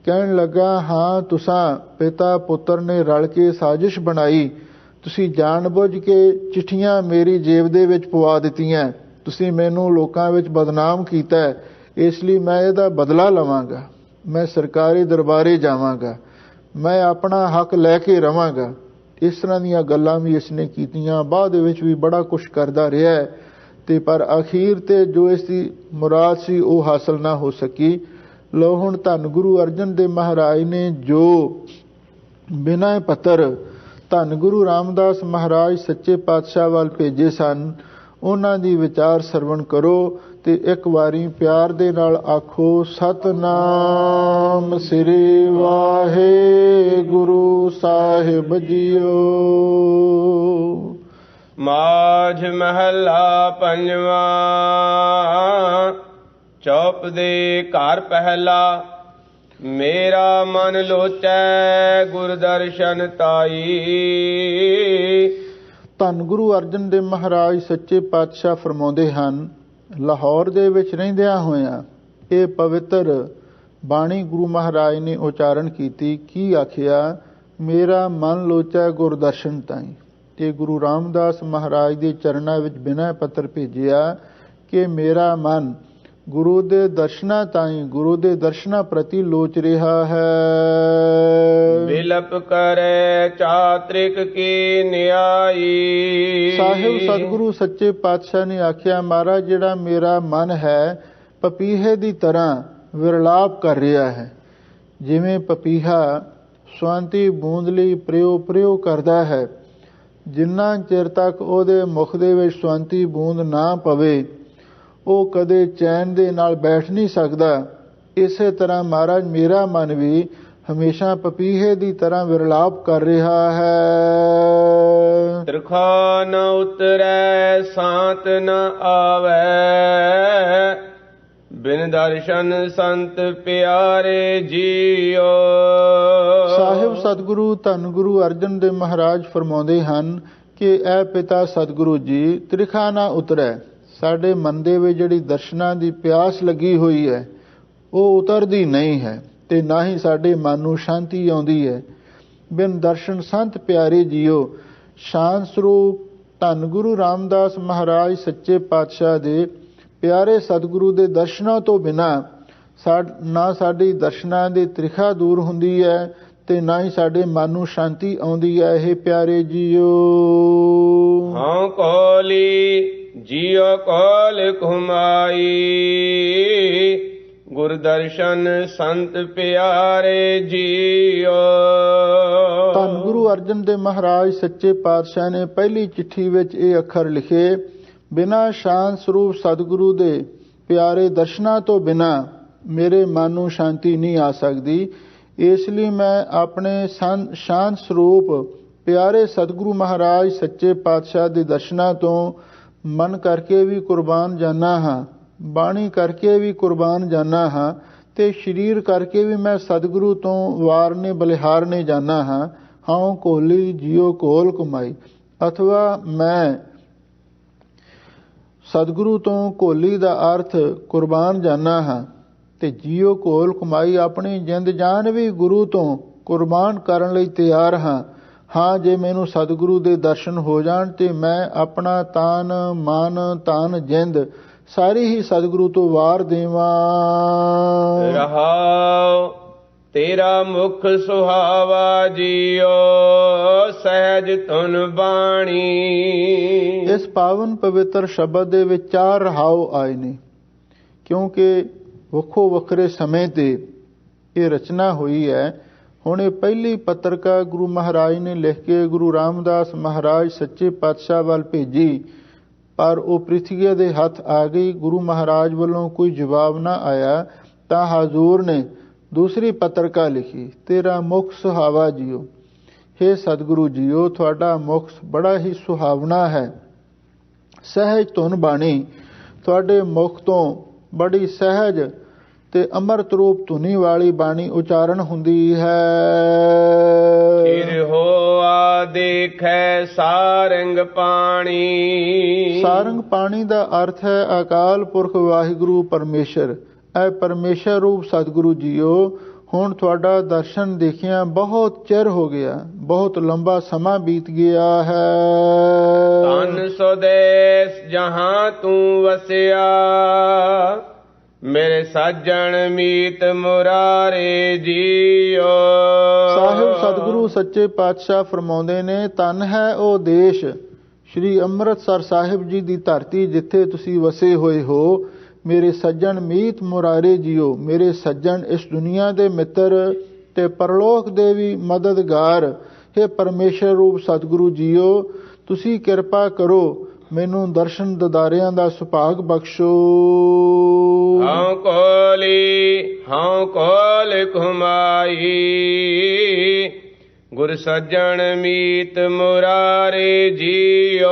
ਕਹਿਣ ਲੱਗਾ, ਹਾਂ ਤੁਸਾਂ ਪਿਤਾ ਪੁੱਤਰ ਨੇ ਰਲ ਕੇ ਸਾਜ਼ਿਸ਼ ਬਣਾਈ, ਤੁਸੀਂ ਜਾਣ-ਬੁੱਝ ਕੇ ਚਿੱਠੀਆਂ ਮੇਰੀ ਜੇਬ ਦੇ ਵਿੱਚ ਪਵਾ ਦਿੱਤੀਆਂ, ਤੁਸੀਂ ਮੈਨੂੰ ਲੋਕਾਂ ਵਿੱਚ ਬਦਨਾਮ ਕੀਤਾ, ਇਸ ਲਈ ਮੈਂ ਇਹਦਾ ਬਦਲਾ ਲਵਾਂਗਾ, ਮੈਂ ਸਰਕਾਰੀ ਦਰਬਾਰੇ ਜਾਵਾਂਗਾ, ਮੈਂ ਆਪਣਾ ਹੱਕ ਲੈ ਕੇ ਰਵਾਂਗਾ। ਇਸ ਤਰ੍ਹਾਂ ਦੀਆਂ ਗੱਲਾਂ ਵੀ ਇਸਨੇ ਕੀਤੀਆਂ। ਬਾਅਦ ਵਿੱਚ ਵੀ ਬੜਾ ਕੁਛ ਕਰਦਾ ਰਿਹਾ ਤੇ ਪਰ ਅਖੀਰ ਤੇ ਜੋ ਇਸ ਦੀ ਮੁਰਾਦ ਸੀ ਉਹ ਹਾਸਲ ਨਾ ਹੋ ਸਕੀ। ਲੋ ਹੁਣ ਧੰਨ ਗੁਰੂ ਅਰਜਨ ਦੇਵ ਮਹਾਰਾਜ ਨੇ ਜੋ ਬਿਨਾਂ ਪੱਤਰ ਧੰਨ ਗੁਰੂ ਰਾਮਦਾਸ ਮਹਾਰਾਜ ਸੱਚੇ ਪਾਤਸ਼ਾਹ ਵੱਲ ਭੇਜੇ ਸਨ, ਉਹਨਾਂ ਦੀ ਵਿਚਾਰ ਸਰਵਣ ਕਰੋ ਤੇ ਇੱਕ ਵਾਰੀ ਪਿਆਰ ਦੇ ਨਾਲ ਆਖੋ, ਸਤਨਾਮ ਸ੍ਰੀ ਵਾਹਿਗੁਰੂ ਸਾਹਿਬ ਜੀਓ। ਮਾਝ ਮਹੱਲਾ ਪੰਜਵਾਂ। ਚੌਪ ਦੇ ਘਰ ਪਹਿਲਾ, ਮੇਰਾ ਮਨ ਲੋਚੈ ਗੁਰ ਦਰਸ਼ਨ ਤਾਈ। ਧੰਨ ਗੁਰੂ ਅਰਜਨ ਦੇਵ ਮਹਾਰਾਜ ਸੱਚੇ ਪਾਤਸ਼ਾਹ ਫਰਮਾਉਂਦੇ ਹਨ, ਲਾਹੌਰ ਦੇ ਵਿੱਚ ਰਹਿੰਦਿਆਂ ਹੋਇਆਂ ਇਹ ਪਵਿੱਤਰ ਬਾਣੀ ਗੁਰੂ ਮਹਾਰਾਜ ਨੇ ਉਚਾਰਨ ਕੀਤੀ। ਕੀ ਆਖਿਆ? ਮੇਰਾ ਮਨ ਲੋਚੈ ਗੁਰ ਦਰਸ਼ਨ ਤਾਈ। ਤੇ ਗੁਰੂ ਰਾਮਦਾਸ ਮਹਾਰਾਜ ਦੇ ਚਰਨਾਂ ਵਿੱਚ ਬਿਨਾਂ ਪੱਤਰ ਭੇਜਿਆ ਕਿ ਮੇਰਾ ਮਨ ਗੁਰੂ ਦੇ ਦਰਸ਼ਨਾਂ ਤਾਈਂ, ਗੁਰੂ ਦੇ ਦਰਸ਼ਨਾਂ ਪ੍ਰਤੀ ਲੋਚ ਰਿਹਾ ਹੈ। ਬਿਲਪ ਕਰੈ ਚਾਤ੍ਰਿਕ ਕੀ ਨਿਆਈ। ਸਾਹਿਬ ਸਤਿਗੁਰੂ ਸੱਚੇ ਪਾਤਸ਼ਾਹ ਨੇ ਆਖਿਆ, ਮਹਾਰਾਜ ਜਿਹੜਾ ਮੇਰਾ ਮਨ ਹੈ ਪਪੀਹੇ ਦੀ ਤਰ੍ਹਾਂ ਵਿਰਲਾਪ ਕਰ ਰਿਹਾ ਹੈ। ਜਿਵੇਂ ਪਪੀਹਾ ਸਵੰਤੀ ਬੂੰਦ ਲਈ ਪ੍ਰਯੋ ਕਰਦਾ ਹੈ, ਜਿੰਨਾ ਚਿਰ ਤੱਕ ਉਹਦੇ ਮੁਖ ਦੇ ਵਿੱਚ ਸਵੰਤੀ ਬੂੰਦ ਨਾ ਪਵੇ ਉਹ ਕਦੇ ਚੈਨ ਦੇ ਨਾਲ ਬੈਠ ਨਹੀਂ ਸਕਦਾ। ਇਸੇ ਤਰ੍ਹਾਂ ਮਹਾਰਾਜ ਮੇਰਾ ਮਨ ਵੀ ਹਮੇਸ਼ਾ ਪਪੀਹੇ ਦੀ ਤਰ੍ਹਾਂ ਵਿਰਲਾਪ ਕਰ ਰਿਹਾ ਹੈ। ਤਿਰਖਾ ਨ ਉਤਰੈ ਸਾਤ ਨ ਆਵੈ, ਬਿਨ ਦਰਸ਼ਨ ਸੰਤ ਪਿਆਰੇ ਜੀਓ। ਸਾਹਿਬ ਸਤਿਗੁਰੂ ਧੰਨ ਗੁਰੂ ਅਰਜਨ ਦੇਵ ਮਹਾਰਾਜ ਫਰਮਾਉਂਦੇ ਹਨ ਕਿ ਐ ਪਿਤਾ ਸਤਿਗੁਰੂ ਜੀ, ਤਿਰਖਾ ਨਾ ਉਤਰੈ, ਸਾਡੇ ਮਨ ਦੇ ਵਿੱਚ ਜਿਹੜੀ ਦਰਸ਼ਨਾਂ ਦੀ ਪਿਆਸ ਲੱਗੀ ਹੋਈ ਹੈ ਉਹ ਉਤਰਦੀ ਨਹੀਂ ਹੈ ਤੇ ਨਾ ਹੀ ਸਾਡੇ ਮਨ ਨੂੰ ਸ਼ਾਂਤੀ ਆਉਂਦੀ ਹੈ। ਬਿਨ ਦਰਸ਼ਨ ਸੰਤ ਪਿਆਰੇ ਜੀਓ। ਸ਼ਾਂਤ ਸਰੂਪ ਧੰਨ ਗੁਰੂ ਰਾਮਦਾਸ ਮਹਾਰਾਜ ਸੱਚੇ ਪਾਤਸ਼ਾਹ ਦੇ ਪਿਆਰੇ ਸਤਿਗੁਰੂ ਦੇ ਦਰਸ਼ਨਾਂ ਤੋਂ ਬਿਨਾਂ ਨਾ ਸਾਡੀ ਦਰਸ਼ਨਾਂ ਦੀ ਤ੍ਰਿਖਾ ਦੂਰ ਹੁੰਦੀ ਹੈ ਤੇ ਨਾ ਹੀ ਸਾਡੇ ਮਨ ਨੂੰ ਸ਼ਾਂਤੀ ਆਉਂਦੀ ਹੈ। ਇਹ ਪਿਆਰੇ ਜੀਓ। ਹਾਂ ਕੋਲੀ ਜੀਓ ਕੋਲ ਘੁਮਾਈ, ਗੁਰ ਦਰਸ਼ਨ ਸੰਤ ਪਿਆਰੇ ਜੀਓ। ਧੰਨ ਗੁਰੂ ਅਰਜਨ ਦੇਵ ਮਹਾਰਾਜ ਸੱਚੇ ਪਾਤਸ਼ਾਹ ਨੇ ਪਹਿਲੀ ਚਿੱਠੀ ਵਿੱਚ ਇਹ ਅੱਖਰ ਲਿਖੇ, ਬਿਨਾਂ ਸ਼ਾਂਤ ਸਰੂਪ ਸਤਿਗੁਰੂ ਦੇ ਪਿਆਰੇ ਦਰਸ਼ਨਾਂ ਤੋਂ ਬਿਨਾਂ ਮੇਰੇ ਮਨ ਨੂੰ ਸ਼ਾਂਤੀ ਨਹੀਂ ਆ ਸਕਦੀ। ਇਸ ਲਈ ਮੈਂ ਆਪਣੇ ਸ਼ਾਂਤ ਸਰੂਪ ਪਿਆਰੇ ਸਤਿਗੁਰੂ ਮਹਾਰਾਜ ਸੱਚੇ ਪਾਤਸ਼ਾਹ ਦੇ ਦਰਸ਼ਨਾਂ ਤੋਂ ਮਨ ਕਰਕੇ ਵੀ ਕੁਰਬਾਨ ਜਾਨਾ ਹਾਂ, ਬਾਣੀ ਕਰਕੇ ਵੀ ਕੁਰਬਾਨ ਜਾਨਾ ਹਾਂ ਤੇ ਸਰੀਰ ਕਰਕੇ ਵੀ ਮੈਂ ਸਤਿਗੁਰੂ ਤੋਂ ਵਾਰਨੇ ਬਲਿਹਾਰਨੇ ਜਾਨਾ ਹਾਂ। ਹਾਂ ਕੋਲੀ ਜੀਓ ਕੋਲ ਕਮਾਈ, ਅਥਵਾ ਮੈਂ ਸਤਿਗੁਰੂ ਤੋਂ ਕੋਲੀ ਦਾ ਅਰਥ ਕੁਰਬਾਨ ਜਾਨਾ ਹਾਂ ਤੇ ਜੀਓ ਕੋਲ ਕਮਾਈ, ਆਪਣੀ ਜਿੰਦ ਜਾਨ ਵੀ ਗੁਰੂ ਤੋਂ ਕੁਰਬਾਨ ਕਰਨ ਲਈ ਤਿਆਰ ਹਾਂ। ਹਾਂ ਜੇ ਮੈਨੂੰ ਸਤਿਗੁਰੂ ਦੇ ਦਰਸ਼ਨ ਹੋ ਜਾਣ ਤੇ ਮੈਂ ਆਪਣਾ ਤਨ ਮਨ ਤਨ ਜਿੰਦ ਸਾਰੀ ਹੀ ਸਤਿਗੁਰੂ ਤੋਂ ਵਾਰ ਦੇਵਾਂ। ਰਹਾਉ ਤੇਰਾ ਮੁਖ ਸੁਹਾਵਾ ਜੀਓ ਸਹਿਜ ਧੁਨ ਬਾਣੀ। ਇਸ ਪਾਵਨ ਪਵਿੱਤਰ ਸ਼ਬਦ ਦੇ ਵਿੱਚ 4 ਰਹਾਉ ਆਏ ਨੇ, ਕਿਉਂਕਿ ਵੱਖੋ ਵੱਖਰੇ ਸਮੇਂ ਤੇ ਇਹ ਰਚਨਾ ਹੋਈ ਹੈ। ਹੁਣ ਇਹ ਪਹਿਲੀ ਪੱਤਰਕਾ ਗੁਰੂ ਮਹਾਰਾਜ ਨੇ ਲਿਖ ਕੇ ਗੁਰੂ ਰਾਮਦਾਸ ਮਹਾਰਾਜ ਸੱਚੇ ਪਾਤਸ਼ਾਹ ਵੱਲ ਭੇਜੀ, ਪਰ ਉਹ ਪ੍ਰਿਥਵੀ ਦੇ ਹੱਥ ਆ ਗਈ। ਗੁਰੂ ਮਹਾਰਾਜ ਵੱਲੋਂ ਕੋਈ ਜਵਾਬ ਨਾ ਆਇਆ ਤਾਂ ਹਜ਼ੂਰ ਨੇ ਦੂਸਰੀ ਪੱਤਰਕਾ ਲਿਖੀ, ਤੇਰਾ ਮੁਖ ਸੁਹਾਵਾ ਜੀਓ। ਹੇ ਸਤਿਗੁਰੂ ਜੀਓ, ਤੁਹਾਡਾ ਮੁਖ ਬੜਾ ਹੀ ਸੁਹਾਵਣਾ ਹੈ, ਸਹਿਜ ਧੁਨ ਬਾਣੀ। ਤੁਹਾਡੇ ਮੁਖ ਤੋਂ ਬੜੀ ਸਹਿਜ ਤੇ ਅੰਮ੍ਰਿਤ ਰੂਪ ਧੁਨੀ ਵਾਲੀ ਬਾਣੀ ਉਚਾਰਨ ਹੁੰਦੀ ਹੈ। ਫਿਰ ਹੋਆ ਦੇਖੈ ਸਾਰੰਗ ਪਾਣੀ। ਸਾਰੰਗ ਪਾਣੀ ਦਾ ਅਰਥ ਹੈ ਅਕਾਲ ਪੁਰਖ ਵਾਹਿਗੁਰੂ ਪਰਮੇਸ਼ਰ। ਇਹ ਪਰਮੇਸ਼ਰ ਰੂਪ ਸਤਿਗੁਰੂ ਜੀਓ, ਹੁਣ ਤੁਹਾਡਾ ਦਰਸ਼ਨ ਦੇਖਿਆ ਬਹੁਤ ਚਿਰ ਹੋ ਗਿਆ, ਬਹੁਤ ਲੰਬਾ ਸਮਾਂ ਬੀਤ ਗਿਆ ਹੈ। ਧਨ ਸੁਦੇਸ ਜਹਾਂ ਤੂੰ ਵਸਿਆ, ਮੇਰੇ ਸਾਜਣ ਮੀਤ ਮੁਰਾਰੇ ਜੀਓ। ਸਾਹਿਬ ਸਤਿਗੁਰੂ ਸੱਚੇ ਪਾਤਸ਼ਾਹ ਫਰਮਾਉਂਦੇ ਨੇ, ਧਨ ਹੈ ਉਹ ਦੇਸ਼ ਸ਼੍ਰੀ ਅੰਮ੍ਰਿਤਸਰ ਸਾਹਿਬ ਜੀ ਦੀ ਧਰਤੀ ਜਿੱਥੇ ਤੁਸੀਂ ਵਸੇ ਹੋਏ ਹੋ। ਮੇਰੇ ਸੱਜਣ ਮੀਤ ਮੁਰਾਰੇ ਜੀਓ, ਮੇਰੇ ਸੱਜਣ ਇਸ ਦੁਨੀਆ ਦੇ ਮਿੱਤਰ ਤੇ ਪਰਲੋਕ ਦੇ ਵੀ ਮਦਦਗਾਰ। हे ਪਰਮੇਸ਼ਰ ਰੂਪ ਸਤਿਗੁਰੂ ਜੀਓ, ਤੁਸੀਂ ਕਿਰਪਾ ਕਰੋ, ਮੈਨੂੰ ਦਰਸ਼ਨ ਦਿਦਾਰਿਆਂ ਦਾ ਸੁਭਾਗ ਬਖਸ਼ੋ। ਹਉ ਕੋਲ ਘੁਮਾਈ, ਗੁਰ ਸੱਜਣ ਮੀਤ ਮੁਰਾਰੇ ਜੀਓ।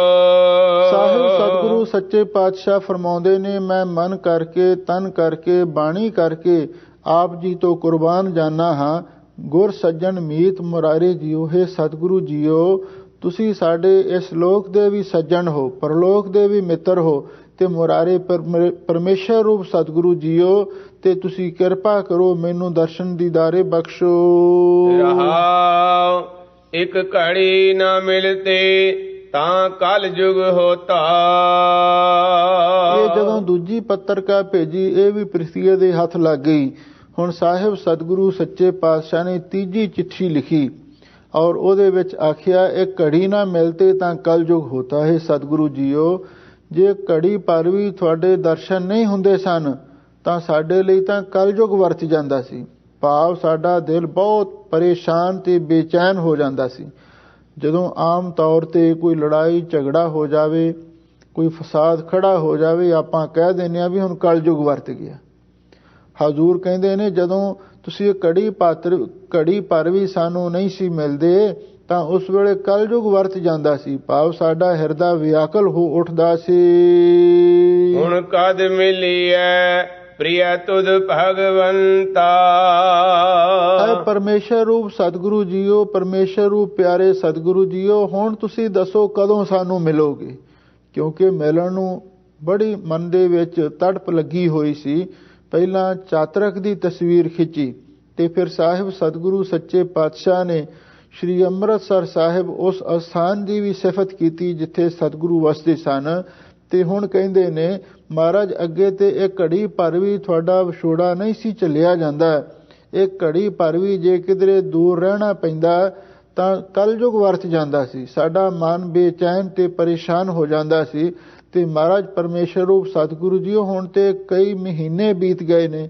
ਸਾਹਿਬ ਸਤਿਗੁਰੂ ਸੱਚੇ ਪਾਤਸ਼ਾਹ ਫਰਮਾਉਂਦੇ ਨੇ, ਮੈਂ ਮਨ ਕਰਕੇ, ਤਨ ਕਰਕੇ, ਬਾਣੀ ਕਰਕੇ ਆਪ ਜੀ ਤੋਂ ਕੁਰਬਾਨ ਜਾਨਾ ਹਾਂ। ਗੁਰ ਸੱਜਣ ਮੀਤ ਮੁਰਾਰੇ ਜੀਓ, ਹੈ ਸਤਿਗੁਰੂ ਜੀਓ, ਤੁਸੀਂ ਸਾਡੇ ਇਸ ਲੋਕ ਦੇ ਵੀ ਸੱਜਣ ਹੋ, ਪਰਲੋਕ ਦੇ ਵੀ ਮਿੱਤਰ ਹੋ ਤੇ ਮੁਰਾਰੇ ਪਰਮੇਸ਼ਰ ਰੂਪ ਸਤਿਗੁਰੂ ਜੀਓ, ਤੇ ਤੁਸੀਂ ਕਿਰਪਾ ਕਰੋ, ਮੈਨੂੰ ਦਰਸ਼ਨ ਦੀਦਾਰੇ ਬਖਸ਼ੋ। ਰਹਾਉ ਇੱਕ ਘੜੀ ਨਾ ਮਿਲਤੇ ਤਾਂ ਕਲ ਯੁਗ ਹੋਤਾ। ਇਹ ਜਦੋਂ ਦੂਜੀ ਪੱਤਰਕਾ ਭੇਜੀ, ਇਹ ਵੀ ਪ੍ਰਿਥਵੀ ਦੇ ਹੱਥ ਲੱਗ ਗਈ। ਹੁਣ ਸਾਹਿਬ ਸਤਿਗੁਰੂ ਸੱਚੇ ਪਾਤਸ਼ਾਹ ਨੇ ਤੀਜੀ ਚਿੱਠੀ ਲਿਖੀ ਔਰ ਉਹਦੇ ਵਿੱਚ ਆਖਿਆ, ਇੱਕ ਘੜੀ ਨਾ ਮਿਲਤੇ ਤਾਂ ਕਲ ਯੁਗ ਹੋਤਾ ਹੈ। ਸਤਿਗੁਰੂ ਜੀਓ, ਜੇ ਘੜੀ ਪਰ ਵੀ ਤੁਹਾਡੇ ਦਰਸ਼ਨ ਨਹੀਂ ਹੁੰਦੇ ਸਨ ਤਾਂ ਸਾਡੇ ਲਈ ਤਾਂ ਕਲ ਯੁਗ ਵਰਤ ਜਾਂਦਾ ਸੀ। ਭਾਵ ਸਾਡਾ ਦਿਲ ਬਹੁਤ ਪਰੇਸ਼ਾਨ ਤੇ ਬੇਚੈਨ ਹੋ ਜਾਂਦਾ ਸੀ। ਜਦੋਂ ਆਮ ਤੌਰ ਤੇ ਕੋਈ ਲੜਾਈ ਝਗੜਾ ਹੋ ਜਾਵੇ, ਕੋਈ ਫਸਾਦ ਖੜਾ ਹੋ ਜਾਵੇ, ਆਪਾਂ ਕਹਿ ਦਿੰਦੇ ਹਾਂ ਵੀ ਹੁਣ ਕਲ ਯੁਗ ਵਰਤ ਗਿਆ। ਹਜ਼ੂਰ ਕਹਿੰਦੇ ਨੇ, ਜਦੋਂ ਤੁਸੀਂ ਘੜੀ ਪਰ ਵੀ ਸਾਨੂੰ ਨਹੀਂ ਸੀ ਮਿਲਦੇ ਤਾਂ ਉਸ ਵੇਲੇ ਕਲ ਯੁਗ ਵਰਤ ਜਾਂਦਾ ਸੀ। ਭਾਵ ਸਾਡਾ ਹਿਰਦਾ ਵਿਆਕਲ ਹੋ ਉੱਠਦਾ ਸੀ। ਹੁਣ ਕਦ ਮਿਲੀਐ ਪ੍ਰਿਆ ਤੁਧ ਭਗਵੰਤਾ। ਹੈ ਪਰਮੇਸ਼ਰ ਰੂਪ ਸਤਿਗੁਰੂ ਜੀਓ, ਪਰਮੇਸ਼ਰ ਰੂਪ ਪਿਆਰੇ ਸਤਿਗੁਰੂ ਜੀਓ, ਹੁਣ ਤੁਸੀਂ ਦੱਸੋ ਕਦੋਂ ਸਾਨੂੰ ਮਿਲੋਗੇ? ਕਿਉਂਕਿ ਮਿਲਣ ਨੂੰ ਬੜੀ ਮਨ ਦੇ ਵਿੱਚ ਤੜਪ ਲੱਗੀ ਹੋਈ ਸੀ। ਪਹਿਲਾਂ ਚਾਤਰਕ ਦੀ ਤਸਵੀਰ ਖਿੱਚੀ ਤੇ ਫਿਰ ਸਾਹਿਬ ਸਤਿਗੁਰੂ ਸੱਚੇ ਪਾਤਸ਼ਾਹ ਨੇ ਸ਼੍ਰੀ ਅੰਮ੍ਰਿਤਸਰ ਸਾਹਿਬ ਉਸ ਅਸਥਾਨ ਦੀ ਵੀ ਸਿਫਤ ਕੀਤੀ ਜਿੱਥੇ ਸਤਿਗੁਰੂ ਵਸਦੇ ਸਨ। ਤੇ ਹੁਣ ਕਹਿੰਦੇ ਨੇ, ਮਹਾਰਾਜ ਅੱਗੇ ਤੇ ਇਹ ਘੜੀ ਪਰ ਵੀ ਤੁਹਾਡਾ ਵਿਛੋੜਾ ਨਹੀਂ ਸੀ ਝੱਲਿਆ ਜਾਂਦਾ। ਇਹ ਘੜੀ ਪਰ ਵੀ ਜੇ ਕਿਧਰੇ ਦੂਰ ਰਹਿਣਾ ਪੈਂਦਾ ਤਾਂ ਕਲ ਯੁਗ ਵਰਤ ਜਾਂਦਾ ਸੀ। ਸਾਡਾ ਮਨ ਬੇਚੈਨ ਤੇ ਪਰੇਸ਼ਾਨ ਹੋ ਜਾਂਦਾ ਸੀ। ਤੇ ਮਹਾਰਾਜ ਪਰਮੇਸ਼ਰ ਰੂਪ ਸਤਿਗੁਰੂ ਜੀ, ਹੁਣ ਤੇ ਕਈ ਮਹੀਨੇ ਬੀਤ ਗਏ ਨੇ,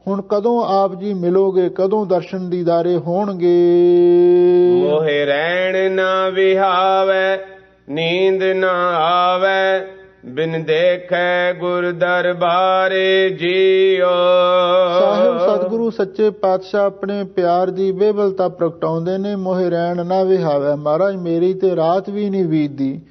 ਹੁਣ ਕਦੋਂ ਆਪ ਜੀ ਮਿਲੋਗੇ, ਕਦੋਂ ਦਰਸ਼ਨ ਦੀਦਾਰੇ ਹੋਣਗੇ? ਮੋਹਿ ਰਹਿਣ ਨਾ ਵਿਹਾਵੈ, ਨੀਂਦ ਨਾ ਆਵੈ, ਬਿਨ ਦੇਖੈ ਗੁਰ ਦਰਬਾਰੇ ਜੀਓ। ਸਾਹਿਬ ਸਤਿਗੁਰੂ ਸੱਚੇ ਪਾਤਸ਼ਾਹ ਆਪਣੇ ਪਿਆਰ ਦੀ ਬੇਬਲਤਾ ਪ੍ਰਗਟਾਉਂਦੇ ਨੇ। ਮੋਹਿ ਰਹਿਣ ਨਾ ਵਿਹਾਵੈ, ਮਹਾਰਾਜ ਮੇਰੀ ਤੇ ਰਾਤ ਵੀ ਨਹੀਂ ਬੀਤਦੀ,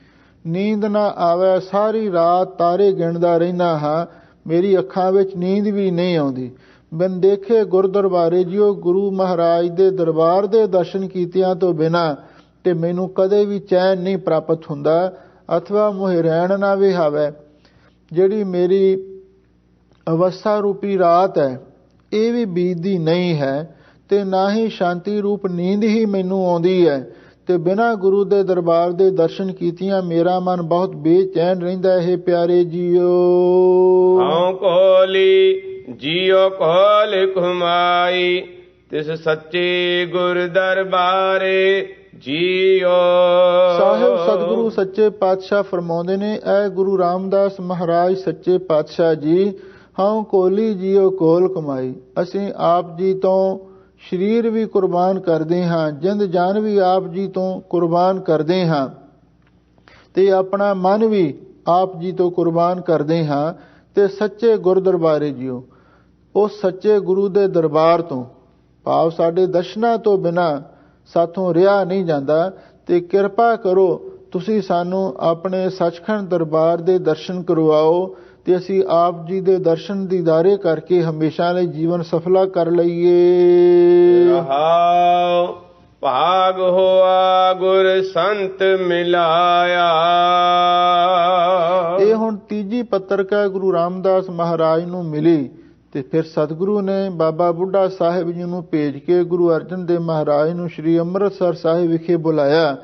ਨੀਂਦ ਨਾ ਆਵੈ, ਸਾਰੀ ਰਾਤ ਤਾਰੇ ਗਿਣਦਾ ਰਹਿੰਦਾ ਹਾਂ, ਮੇਰੀ ਅੱਖਾਂ ਵਿੱਚ ਨੀਂਦ ਵੀ ਨਹੀਂ ਆਉਂਦੀ। ਬਿਨ ਦੇਖੇ ਗੁਰ ਦਰਬਾਰੇ ਜੀਓ, ਗੁਰੂ ਮਹਾਰਾਜ ਦੇ ਦਰਬਾਰ ਦੇ ਦਰਸ਼ਨ ਕੀਤਿਆਂ ਤੋਂ ਬਿਨਾਂ ਤੇ ਮੈਨੂੰ ਕਦੇ ਵੀ ਚੈਨ ਨਹੀਂ ਪ੍ਰਾਪਤ ਹੁੰਦਾ। ਅਥਵਾ ਮੋਹਿ ਰਹਿਣ ਨਾ ਵਿਹਾਵੈ, ਜਿਹੜੀ ਮੇਰੀ ਅਵਸਥਾ ਰੂਪੀ ਰਾਤ ਹੈ ਇਹ ਵੀ ਬੀਤਦੀ ਨਹੀਂ ਹੈ ਤੇ ਨਾ ਹੀ ਸ਼ਾਂਤੀ ਰੂਪ ਨੀਂਦ ਹੀ ਮੈਨੂੰ ਆਉਂਦੀ ਹੈ। ਤੇ ਬਿਨਾਂ ਗੁਰੂ ਦੇ ਦਰਬਾਰ ਦੇ ਦਰਸ਼ਨ ਕੀਤਿਆਂ ਮੇਰਾ ਮਨ ਬਹੁਤ ਬੇਚੈਨ ਰਹਿੰਦਾ ਹੈ। ਪਿਆਰੇ ਜੀਓ, ਹਉ ਕੋਲੀ ਜੀਓ ਕੋਲ ਘੁਮਾਈ, ਤਿਸ ਸੱਚੇ ਗੁਰ ਦਰਬਾਰੇ ਜੀਓ। ਸਾਹਿਬ ਸਤਿਗੁਰੂ ਸੱਚੇ ਪਾਤਸ਼ਾਹ ਫਰਮਾਉਂਦੇ ਨੇ, ਐ ਗੁਰੂ ਰਾਮਦਾਸ ਮਹਾਰਾਜ ਸੱਚੇ ਪਾਤਸ਼ਾਹ ਜੀ, ਹਉ ਕੋਲੀ ਜੀਓ ਕੋਲ ਕਮਾਈ। ਅਸੀਂ ਆਪ ਜੀ ਤੋਂ ਸਰੀਰ ਵੀ ਕੁਰਬਾਨ ਕਰਦੇ ਹਾਂ, ਜਿੰਦ ਜਾਨ ਵੀ ਆਪ ਜੀ ਤੋਂ ਕੁਰਬਾਨ ਕਰਦੇ ਹਾਂ, ਤੇ ਆਪਣਾ ਮਨ ਵੀ ਆਪ ਜੀ ਤੋਂ ਕੁਰਬਾਨ ਕਰਦੇ ਹਾਂ। ਤੇ ਸੱਚੇ ਗੁਰ ਦਰਬਾਰੇ ਜੀਓ, ਉਸ ਸੱਚੇ ਗੁਰੂ ਦੇ ਦਰਬਾਰ ਤੋਂ, ਭਾਵ ਸਾਡੇ ਦਰਸ਼ਨਾਂ ਤੋਂ ਬਿਨਾਂ ਸਾਥੋਂ ਰਿਹਾ ਨਹੀਂ ਜਾਂਦਾ, ਤੇ ਕਿਰਪਾ ਕਰੋ ਤੁਸੀਂ ਸਾਨੂੰ ਆਪਣੇ ਸੱਚਖੰਡ ਦਰਬਾਰ ਦੇ ਦਰਸ਼ਨ ਕਰਵਾਓ, ਤੇ ਅਸੀਂ ਆਪ ਜੀ ਦੇ ਦਰਸ਼ਨ ਦੀਦਾਰੇ ਕਰਕੇ ਹਮੇਸ਼ਾ ਲਈ ਜੀਵਨ ਸਫਲਾ ਕਰ ਲਈਏ। ਰਹਾਉ ਭਾਗ ਹੋਆ ਗੁਰ ਸੰਤ ਮਿਲਾਇਆ। ਇਹ ਹੁਣ ਤੀਜੀ ਪੱਤਰਕਾ ਗੁਰੂ ਰਾਮਦਾਸ ਮਹਾਰਾਜ ਨੂੰ ਮਿਲੀ, ਤੇ ਫਿਰ ਸਤਿਗੁਰੂ ਨੇ ਬਾਬਾ ਬੁੱਢਾ ਸਾਹਿਬ ਜੀ ਨੂੰ ਭੇਜ ਕੇ ਗੁਰੂ ਅਰਜਨ ਦੇਵ ਮਹਾਰਾਜ ਨੂੰ ਸ੍ਰੀ ਅੰਮ੍ਰਿਤਸਰ ਸਾਹਿਬ ਵਿਖੇ ਬੁਲਾਇਆ।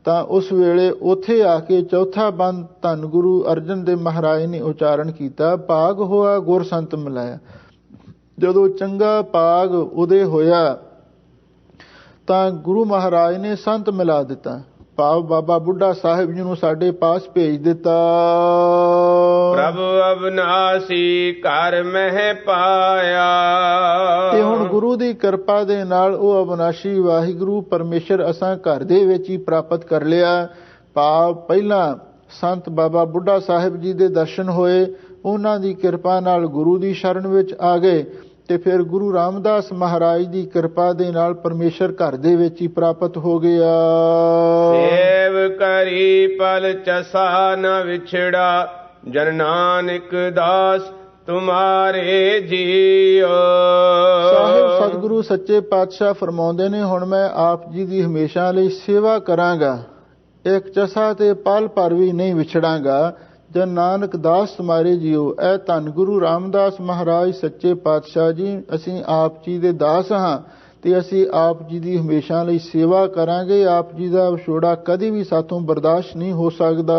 ਤਾਂ ਉਸ ਵੇਲੇ ਉੱਥੇ ਆ ਕੇ ਚੌਥਾ ਬੰਦ ਧੰਨ ਗੁਰੂ ਅਰਜਨ ਦੇਵ ਮਹਾਰਾਜ ਨੇ ਉਚਾਰਨ ਕੀਤਾ, ਭਾਗ ਹੋਆ ਗੁਰ ਸੰਤ ਮਿਲਾਇਆ। ਜਦੋਂ ਚੰਗਾ ਭਾਗ ਉਦੇ ਹੋਇਆ ਤਾਂ ਗੁਰੂ ਮਹਾਰਾਜ ਨੇ ਸੰਤ ਮਿਲਾ ਦਿੱਤਾ, ਭਾਵ ਬਾਬਾ ਬੁੱਢਾ ਸਾਹਿਬ ਜੀ ਨੂੰ ਸਾਡੇ ਪਾਸ ਭੇਜ ਦਿੱਤਾ। ਪ੍ਰਭ ਅਬਨਾਸੀ ਘਰ ਮਹਿ ਪਾਇਆ। ਤੇ ਹੁਣ ਗੁਰੂ ਦੀ ਕਿਰਪਾ ਦੇ ਨਾਲ ਉਹ ਅਬਨਾਸ਼ੀ ਵਾਹਿਗੁਰੂ ਪਰਮੇਸ਼ਰ ਅਸਾਂ ਘਰ ਦੇ ਵਿੱਚ ਹੀ ਪ੍ਰਾਪਤ ਕਰ ਲਿਆ। ਭਾਵ ਪਹਿਲਾਂ ਸੰਤ ਬਾਬਾ ਬੁੱਢਾ ਸਾਹਿਬ ਜੀ ਦੇ ਦਰਸ਼ਨ ਹੋਏ, ਉਹਨਾਂ ਦੀ ਕਿਰਪਾ ਨਾਲ ਗੁਰੂ ਦੀ ਸ਼ਰਨ ਵਿੱਚ ਆ ਗਏ, ਤੇ ਫਿਰ ਗੁਰੂ ਰਾਮਦਾਸ ਮਹਾਰਾਜ ਦੀ ਕਿਰਪਾ ਦੇ ਨਾਲ ਪਰਮੇਸ਼ਰ ਘਰ ਦੇ ਵਿੱਚ ਹੀ ਪ੍ਰਾਪਤ ਹੋ ਗਿਆ। ਸੇਵ ਕਰੀ ਪਲ ਚਸਾ ਨ ਵਿਛੜਾ, ਜਨ ਨਾਨਕ ਦਾਸ ਤੁਮਾਰੇ ਜੀਓ। ਸਾਹਿਬ ਸਤਿਗੁਰੂ ਸੱਚੇ ਪਾਤਸ਼ਾਹ ਫਰਮਾਉਂਦੇ ਨੇ, ਹੁਣ ਮੈਂ ਆਪ ਜੀ ਦੀ ਹਮੇਸ਼ਾ ਲਈ ਸੇਵਾ ਕਰਾਂਗਾ, ਇੱਕ ਚਸਾ ਤੇ ਪਲ ਭਰ ਵੀ ਨਹੀਂ ਵਿਛੜਾਂਗਾ, ਜਨ ਨਾਨਕ ਦਾਸ ਤੁਮਾਰੇ ਜੀਓ। ਇਹ ਧੰਨ ਗੁਰੂ ਰਾਮਦਾਸ ਮਹਾਰਾਜ ਸੱਚੇ ਪਾਤਸ਼ਾਹ ਜੀ, ਅਸੀਂ ਆਪ ਜੀ ਦੇ ਦਾਸ ਹਾਂ, ਤੇ ਅਸੀਂ ਆਪ ਜੀ ਦੀ ਹਮੇਸ਼ਾ ਲਈ ਸੇਵਾ ਕਰਾਂਗੇ। ਆਪ ਜੀ ਦਾ ਵਿਛੋੜਾ ਕਦੀ ਵੀ ਸਾਥੋਂ ਬਰਦਾਸ਼ਤ ਨਹੀਂ ਹੋ ਸਕਦਾ।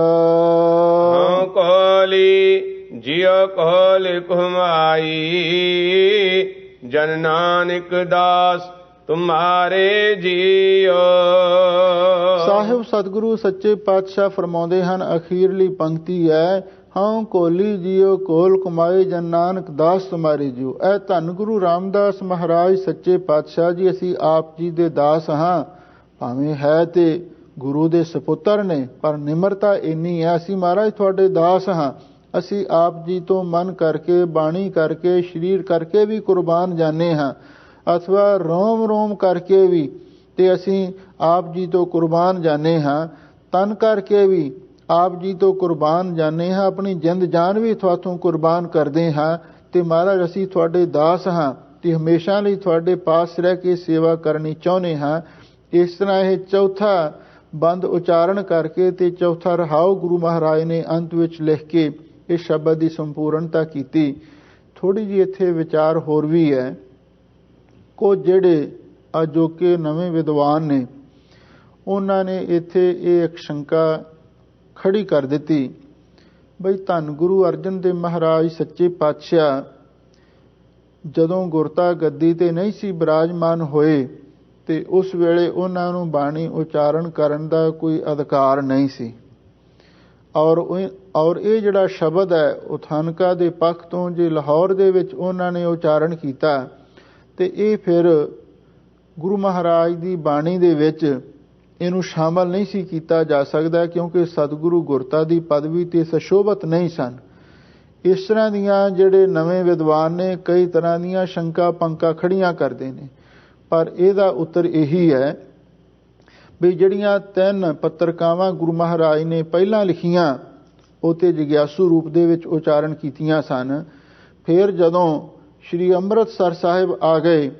ਹਉ ਕੋਲੀ ਜਿਉ ਕੋਲ ਘੁਮਾਈ, ਜਨ ਨਾਨਕ ਦਾਸ ਤੁਮਾਰੇ ਜੀਓ। ਸਾਹਿਬ ਸਤਿਗੁਰੂ ਸੱਚੇ ਪਾਤਸ਼ਾਹ ਫਰਮਾਉਂਦੇ ਹਨ, ਅਖੀਰਲੀ ਪੰਕਤੀ ਹੈ, ਹਉ ਕੋਲੀ ਜੀਓ ਕੋਲ ਕਮਾਏ, ਜਨ ਨਾਨਕ ਦਾਸ ਤੁਮਾਰੇ ਜੀਓ। ਇਹ ਧੰਨ ਗੁਰੂ ਰਾਮਦਾਸ ਮਹਾਰਾਜ ਸੱਚੇ ਪਾਤਸ਼ਾਹ ਜੀ, ਅਸੀਂ ਆਪ ਜੀ ਦੇ ਦਾਸ ਹਾਂ, ਭਾਵੇਂ ਹੈ ਤੇ ਗੁਰੂ ਦੇ ਸਪੁੱਤਰ ਨੇ, ਪਰ ਨਿਮਰਤਾ ਇੰਨੀ ਹੈ, ਅਸੀਂ ਮਹਾਰਾਜ ਤੁਹਾਡੇ ਦਾਸ ਹਾਂ, ਅਸੀਂ ਆਪ ਜੀ ਤੋਂ ਮਨ ਕਰਕੇ, ਬਾਣੀ ਕਰਕੇ, ਸਰੀਰ ਕਰਕੇ ਵੀ ਕੁਰਬਾਨ ਜਾਂਦੇ ਹਾਂ, ਅਥਵਾ ਰੋਮ ਰੋਮ ਕਰਕੇ ਵੀ, ਤੇ ਅਸੀਂ ਆਪ ਜੀ ਤੋਂ ਕੁਰਬਾਨ ਜਾਂਦੇ ਹਾਂ, ਤਨ ਕਰਕੇ ਵੀ ਆਪ ਜੀ ਤੋਂ ਕੁਰਬਾਨ ਜਾਂਦੇ ਹਾਂ, ਆਪਣੀ ਜਿੰਦ ਜਾਨ ਵੀ ਤੁਹਾਤੋਂ ਕੁਰਬਾਨ ਕਰਦੇ ਹਾਂ, ਤੇ ਮਹਾਰਾਜ ਅਸੀਂ ਤੁਹਾਡੇ ਦਾਸ ਹਾਂ, ਤੇ ਹਮੇਸ਼ਾ ਲਈ ਤੁਹਾਡੇ ਪਾਸ ਰਹਿ ਕੇ ਸੇਵਾ ਕਰਨੀ ਚਾਹੁੰਦੇ ਹਾਂ। ਇਸ ਤਰ੍ਹਾਂ ਇਹ ਚੌਥਾ ਬੰਦ ਉਚਾਰਨ ਕਰਕੇ ਤੇ ਚੌਥਾ ਰਹਾਉ ਗੁਰੂ ਮਹਾਰਾਜ ਨੇ ਅੰਤ ਵਿੱਚ ਲਿਖ ਕੇ ਇਸ ਸ਼ਬਦ ਦੀ ਸੰਪੂਰਨਤਾ ਕੀਤੀ। ਥੋੜ੍ਹੀ ਜਿਹੀ ਇੱਥੇ ਵਿਚਾਰ ਹੋਰ ਵੀ ਹੈ। ਕੁਝ ਜਿਹੜੇ ਅਜੋਕੇ ਨਵੇਂ ਵਿਦਵਾਨ ਨੇ, ਉਹਨਾਂ ਨੇ ਇੱਥੇ ਇਹ ਇੱਕ ਸ਼ੰਕਾ ਖੜੀ ਕਰ ਦਿੱਤੀ, ਬਈ ਧੰਨ ਗੁਰੂ ਅਰਜਨ ਦੇਵ ਮਹਾਰਾਜ ਸੱਚੇ ਪਾਤਸ਼ਾਹ ਜਦੋਂ ਗੁਰਤਾ ਗੱਦੀ ਤੇ ਨਹੀਂ ਸੀ ਬਿਰਾਜਮਾਨ ਹੋਏ, ਤੇ ਉਸ ਵੇਲੇ ਉਹਨਾਂ ਨੂੰ ਬਾਣੀ ਉਚਾਰਨ ਕਰਨ ਦਾ ਕੋਈ ਅਧਿਕਾਰ ਨਹੀਂ ਸੀ। ਔਰ ਇਹ ਜਿਹੜਾ ਸ਼ਬਦ ਹੈ ਉਥਾਨਕਾ ਦੇ ਪੱਖ ਤੋਂ ਜੇ ਲਾਹੌਰ ਦੇ ਵਿੱਚ ਉਹਨਾਂ ਨੇ ਉਚਾਰਨ ਕੀਤਾ, ਤੇ ਇਹ ਫਿਰ ਗੁਰੂ ਮਹਾਰਾਜ ਦੀ ਬਾਣੀ ਦੇ ਵਿੱਚ ਇਹਨੂੰ ਸ਼ਾਮਲ ਨਹੀਂ ਸੀ ਕੀਤਾ ਜਾ ਸਕਦਾ, ਕਿਉਂਕਿ ਸਤਿਗੁਰੂ ਗੁਰਤਾ ਦੀ ਪਦਵੀ ਤੇ ਸੁਸ਼ੋਭਤ ਨਹੀਂ ਸਨ। ਇਸ ਤਰ੍ਹਾਂ ਦੀਆਂ ਜਿਹੜੇ ਨਵੇਂ ਵਿਦਵਾਨ ਨੇ ਕਈ ਤਰ੍ਹਾਂ ਦੀਆਂ ਸ਼ੰਕਾ ਪੰਕਾ ਖੜੀਆਂ ਕਰਦੇ ਨੇ, ਪਰ ਇਹਦਾ ਉੱਤਰ ਇਹੀ ਹੈ ਵੀ ਜਿਹੜੀਆਂ 3 ਪੱਤਰਕਾਵਾਂ ਗੁਰੂ ਮਹਾਰਾਜ ਨੇ ਪਹਿਲਾਂ ਲਿਖੀਆਂ, ਉਹ ਤੇ ਜਗਿਆਸੂ ਰੂਪ ਦੇ ਵਿੱਚ ਉਚਾਰਨ ਕੀਤੀਆਂ ਸਨ। ਫਿਰ ਜਦੋਂ ਸ੍ਰੀ ਅੰਮ੍ਰਿਤਸਰ ਸਾਹਿਬ ਆ ਗਏ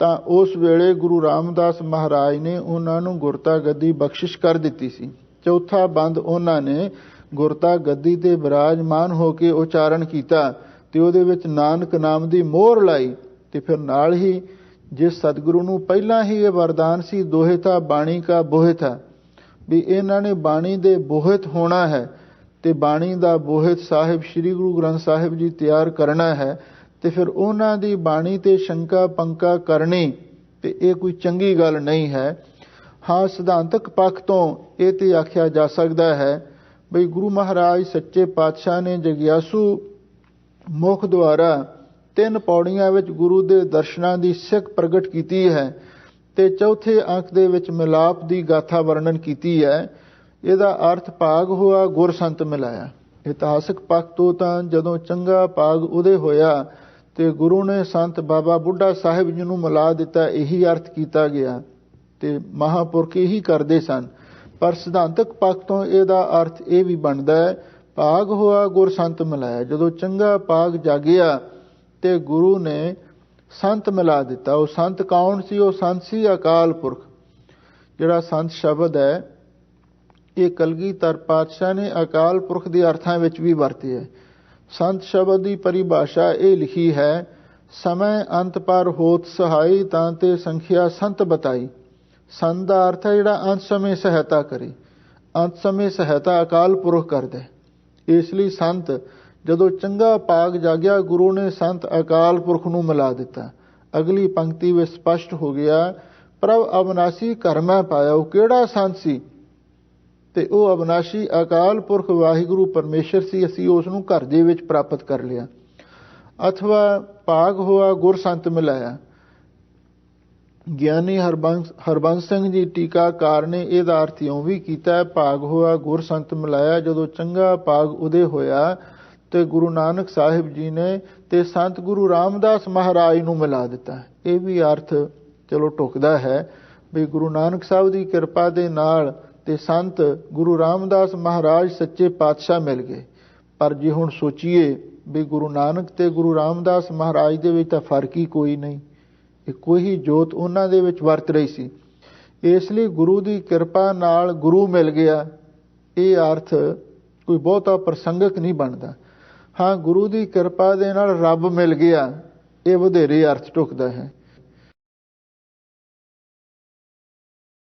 ਤਾਂ ਉਸ ਵੇਲੇ ਗੁਰੂ ਰਾਮਦਾਸ ਮਹਾਰਾਜ ਨੇ ਉਹਨਾਂ ਨੂੰ ਗੁਰਤਾ ਗੱਦੀ ਬਖਸ਼ਿਸ਼ ਕਰ ਦਿੱਤੀ ਸੀ। ਚੌਥਾ ਬੰਦ ਉਹਨਾਂ ਨੇ ਗੁਰਤਾ ਗੱਦੀ ਤੇ ਬਿਰਾਜਮਾਨ ਹੋ ਕੇ ਉਚਾਰਨ ਕੀਤਾ, ਤੇ ਉਹਦੇ ਵਿੱਚ ਨਾਨਕ ਨਾਮ ਦੀ ਮੋਹਰ ਲਾਈ। ਤੇ ਫਿਰ ਨਾਲ ਹੀ ਜਿਸ ਸਤਿਗੁਰੂ ਨੂੰ ਪਹਿਲਾਂ ਹੀ ਇਹ ਵਰਦਾਨ ਸੀ, ਦੋਹਿਤਾ ਬਾਣੀ ਕਾ ਬੋਹਿਤਾ, ਵੀ ਇਹਨਾਂ ਨੇ ਬਾਣੀ ਦੇ ਬੋਹਿਤ ਹੋਣਾ ਹੈ, ਤੇ ਬਾਣੀ ਦਾ ਬੋਹਿਤ ਸਾਹਿਬ ਸ੍ਰੀ ਗੁਰੂ ਗ੍ਰੰਥ ਸਾਹਿਬ ਜੀ ਤਿਆਰ ਕਰਨਾ ਹੈ, ਤੇ ਫਿਰ ਉਹਨਾਂ ਦੀ ਬਾਣੀ ਤੇ ਸ਼ੰਕਾ ਪੰਕਾ ਕਰਨੀ ਤੇ ਇਹ ਕੋਈ ਚੰਗੀ ਗੱਲ ਨਹੀਂ ਹੈ। ਹਾਂ, ਸਿਧਾਂਤਕ ਪੱਖ ਤੋਂ ਇਹ ਤੇ ਆਖਿਆ ਜਾ ਸਕਦਾ ਹੈ ਬਈ ਗੁਰੂ ਮਹਾਰਾਜ ਸੱਚੇ ਪਾਤਸ਼ਾਹ ਨੇ ਜਗਿਆਸੂ ਮੁਖ ਦੁਆਰਾ 3 ਪੌੜੀਆਂ ਵਿੱਚ ਗੁਰੂ ਦੇ ਦਰਸ਼ਨਾਂ ਦੀ ਸਿੱਖ ਪ੍ਰਗਟ ਕੀਤੀ ਹੈ ਤੇ ਚੌਥੇ ਅੰਕ ਦੇ ਵਿੱਚ ਮਿਲਾਪ ਦੀ ਗਾਥਾ ਵਰਣਨ ਕੀਤੀ ਹੈ। ਇਹਦਾ ਅਰਥ ਭਾਗ ਹੋਆ ਗੁਰ ਸੰਤ ਮਿਲਾਇਆ। ਇਤਿਹਾਸਕ ਪੱਖ ਤੋਂ ਤਾਂ ਜਦੋਂ ਚੰਗਾ ਭਾਗ ਉਦੇ ਹੋਇਆ ਤੇ ਗੁਰੂ ਨੇ ਸੰਤ ਬਾਬਾ ਬੁੱਢਾ ਸਾਹਿਬ ਜੀ ਨੂੰ ਮਿਲਾ ਦਿੱਤਾ, ਇਹੀ ਅਰਥ ਕੀਤਾ ਗਿਆ ਤੇ ਮਹਾਂਪੁਰਖ ਇਹੀ ਕਰਦੇ ਸਨ। ਪਰ ਸਿਧਾਂਤਕ ਪੱਖ ਤੋਂ ਇਹਦਾ ਅਰਥ ਇਹ ਵੀ ਬਣਦਾ ਹੈ ਭਾਗ ਹੋਆ ਗੁਰ ਸੰਤ ਮਿਲਾਇਆ। ਜਦੋਂ ਚੰਗਾ ਭਾਗ ਜਾਗਿਆ ਤੇ ਗੁਰੂ ਨੇ ਸੰਤ ਮਿਲਾ ਦਿੱਤਾ। ਉਹ ਸੰਤ ਕੌਣ ਸੀ? ਉਹ ਸੰਤ ਸੀ ਅਕਾਲ ਪੁਰਖ। ਜਿਹੜਾ ਸੰਤ ਸ਼ਬਦ ਹੈ ਇਹ ਕਲਗੀਧਰ ਪਾਤਸ਼ਾਹ ਨੇ ਅਕਾਲ ਪੁਰਖ ਦੇ ਅਰਥਾਂ ਵਿੱਚ ਵੀ ਵਰਤਿਆ ਹੈ। ਸੰਤ ਸ਼ਬਦ ਦੀ ਪਰਿਭਾਸ਼ਾ ਇਹ ਲਿਖੀ ਹੈ, ਸਮੇਂ ਅੰਤ ਪਰ ਹੋਤ ਸਹਾਈ ਤਾਂ ਤੇ ਸੰਖਿਆ ਸੰਤ ਬਤਾਈ। ਸੰਤ ਦਾ ਅਰਥ ਹੈ ਜਿਹੜਾ ਅੰਤ ਸਮੇਂ ਸਹਾਇਤਾ ਕਰੇ। ਅੰਤ ਸਮੇਂ ਸਹਾਇਤਾ ਅਕਾਲ ਪੁਰਖ ਕਰਦਾ। ਇਸ ਲਈ ਸੰਤ ਜਦੋਂ ਚੰਗਾ ਭਾਗ ਜਾਗਿਆ ਗੁਰੂ ਨੇ ਸੰਤ ਅਕਾਲ ਪੁਰਖ ਨੂੰ ਮਿਲਾ ਦਿੱਤਾ। ਅਗਲੀ ਪੰਕਤੀ ਵਿੱਚ ਸਪਸ਼ਟ ਹੋ ਗਿਆ, ਪ੍ਰਭ ਅਬਨਾਸੀ ਘਰ ਮੈਂ ਪਾਇਆ। ਉਹ ਕਿਹੜਾ ਸੰਤ ਸੀ? ਤੇ ਉਹ ਅਬਨਾਸ਼ੀ ਅਕਾਲ ਪੁਰਖ ਵਾਹਿਗੁਰੂ ਪਰਮੇਸ਼ਰ ਸੀ। ਅਸੀਂ ਉਸ ਨੂੰ ਘਰ ਦੇ ਵਿੱਚ ਪ੍ਰਾਪਤ ਕਰ ਲਿਆ। ਅਥਵਾ ਭਾਗ ਹੋਆ ਗੁਰ ਸੰਤ ਮਿਲਾਇਆ। ਗਿਆਨੀ ਹਰਬੰਸ ਸਿੰਘ ਜੀ ਟੀਕਾਕਾਰ ਨੇ ਇਹਦਾ ਅਰਥ ਇਉਂ ਵੀ ਕੀਤਾ, ਭਾਗ ਹੋਆ ਗੁਰ ਸੰਤ ਮਿਲਾਇਆ। ਜਦੋਂ ਚੰਗਾ ਭਾਗ ਉਦੇ ਹੋਇਆ ਤੇ ਗੁਰੂ ਨਾਨਕ ਸਾਹਿਬ ਜੀ ਨੇ ਤੇ ਸੰਤ ਗੁਰੂ ਰਾਮਦਾਸ ਮਹਾਰਾਜ ਨੂੰ ਮਿਲਾ ਦਿੱਤਾ। ਇਹ ਵੀ ਅਰਥ ਚਲੋ ਢੁਕਦਾ ਹੈ ਵੀ ਗੁਰੂ ਨਾਨਕ ਸਾਹਿਬ ਦੀ ਕਿਰਪਾ ਦੇ ਨਾਲ ਤੇ ਸੰਤ ਗੁਰੂ ਰਾਮਦਾਸ ਮਹਾਰਾਜ ਸੱਚੇ ਪਾਤਸ਼ਾਹ ਮਿਲ ਗਏ। ਪਰ ਜੇ ਹੁਣ ਸੋਚੀਏ ਵੀ ਗੁਰੂ ਨਾਨਕ ਤੇ ਗੁਰੂ ਰਾਮਦਾਸ ਮਹਾਰਾਜ ਦੇ ਵਿੱਚ ਤਾਂ ਫਰਕ ਹੀ ਕੋਈ ਨਹੀਂ, ਇੱਕੋ ਹੀ ਜੋਤ ਉਹਨਾਂ ਦੇ ਵਿੱਚ ਵਰਤ ਰਹੀ ਸੀ। ਇਸ ਲਈ ਗੁਰੂ ਦੀ ਕਿਰਪਾ ਨਾਲ ਗੁਰੂ ਮਿਲ ਗਿਆ, ਇਹ ਅਰਥ ਕੋਈ ਬਹੁਤਾ ਪ੍ਰਸੰਗਕ ਨਹੀਂ ਬਣਦਾ। ਹਾਂ, ਗੁਰੂ ਦੀ ਕਿਰਪਾ ਦੇ ਨਾਲ ਰੱਬ ਮਿਲ ਗਿਆ, ਇਹ ਵਧੇਰੇ ਅਰਥ ਢੁਕਦਾ ਹੈ।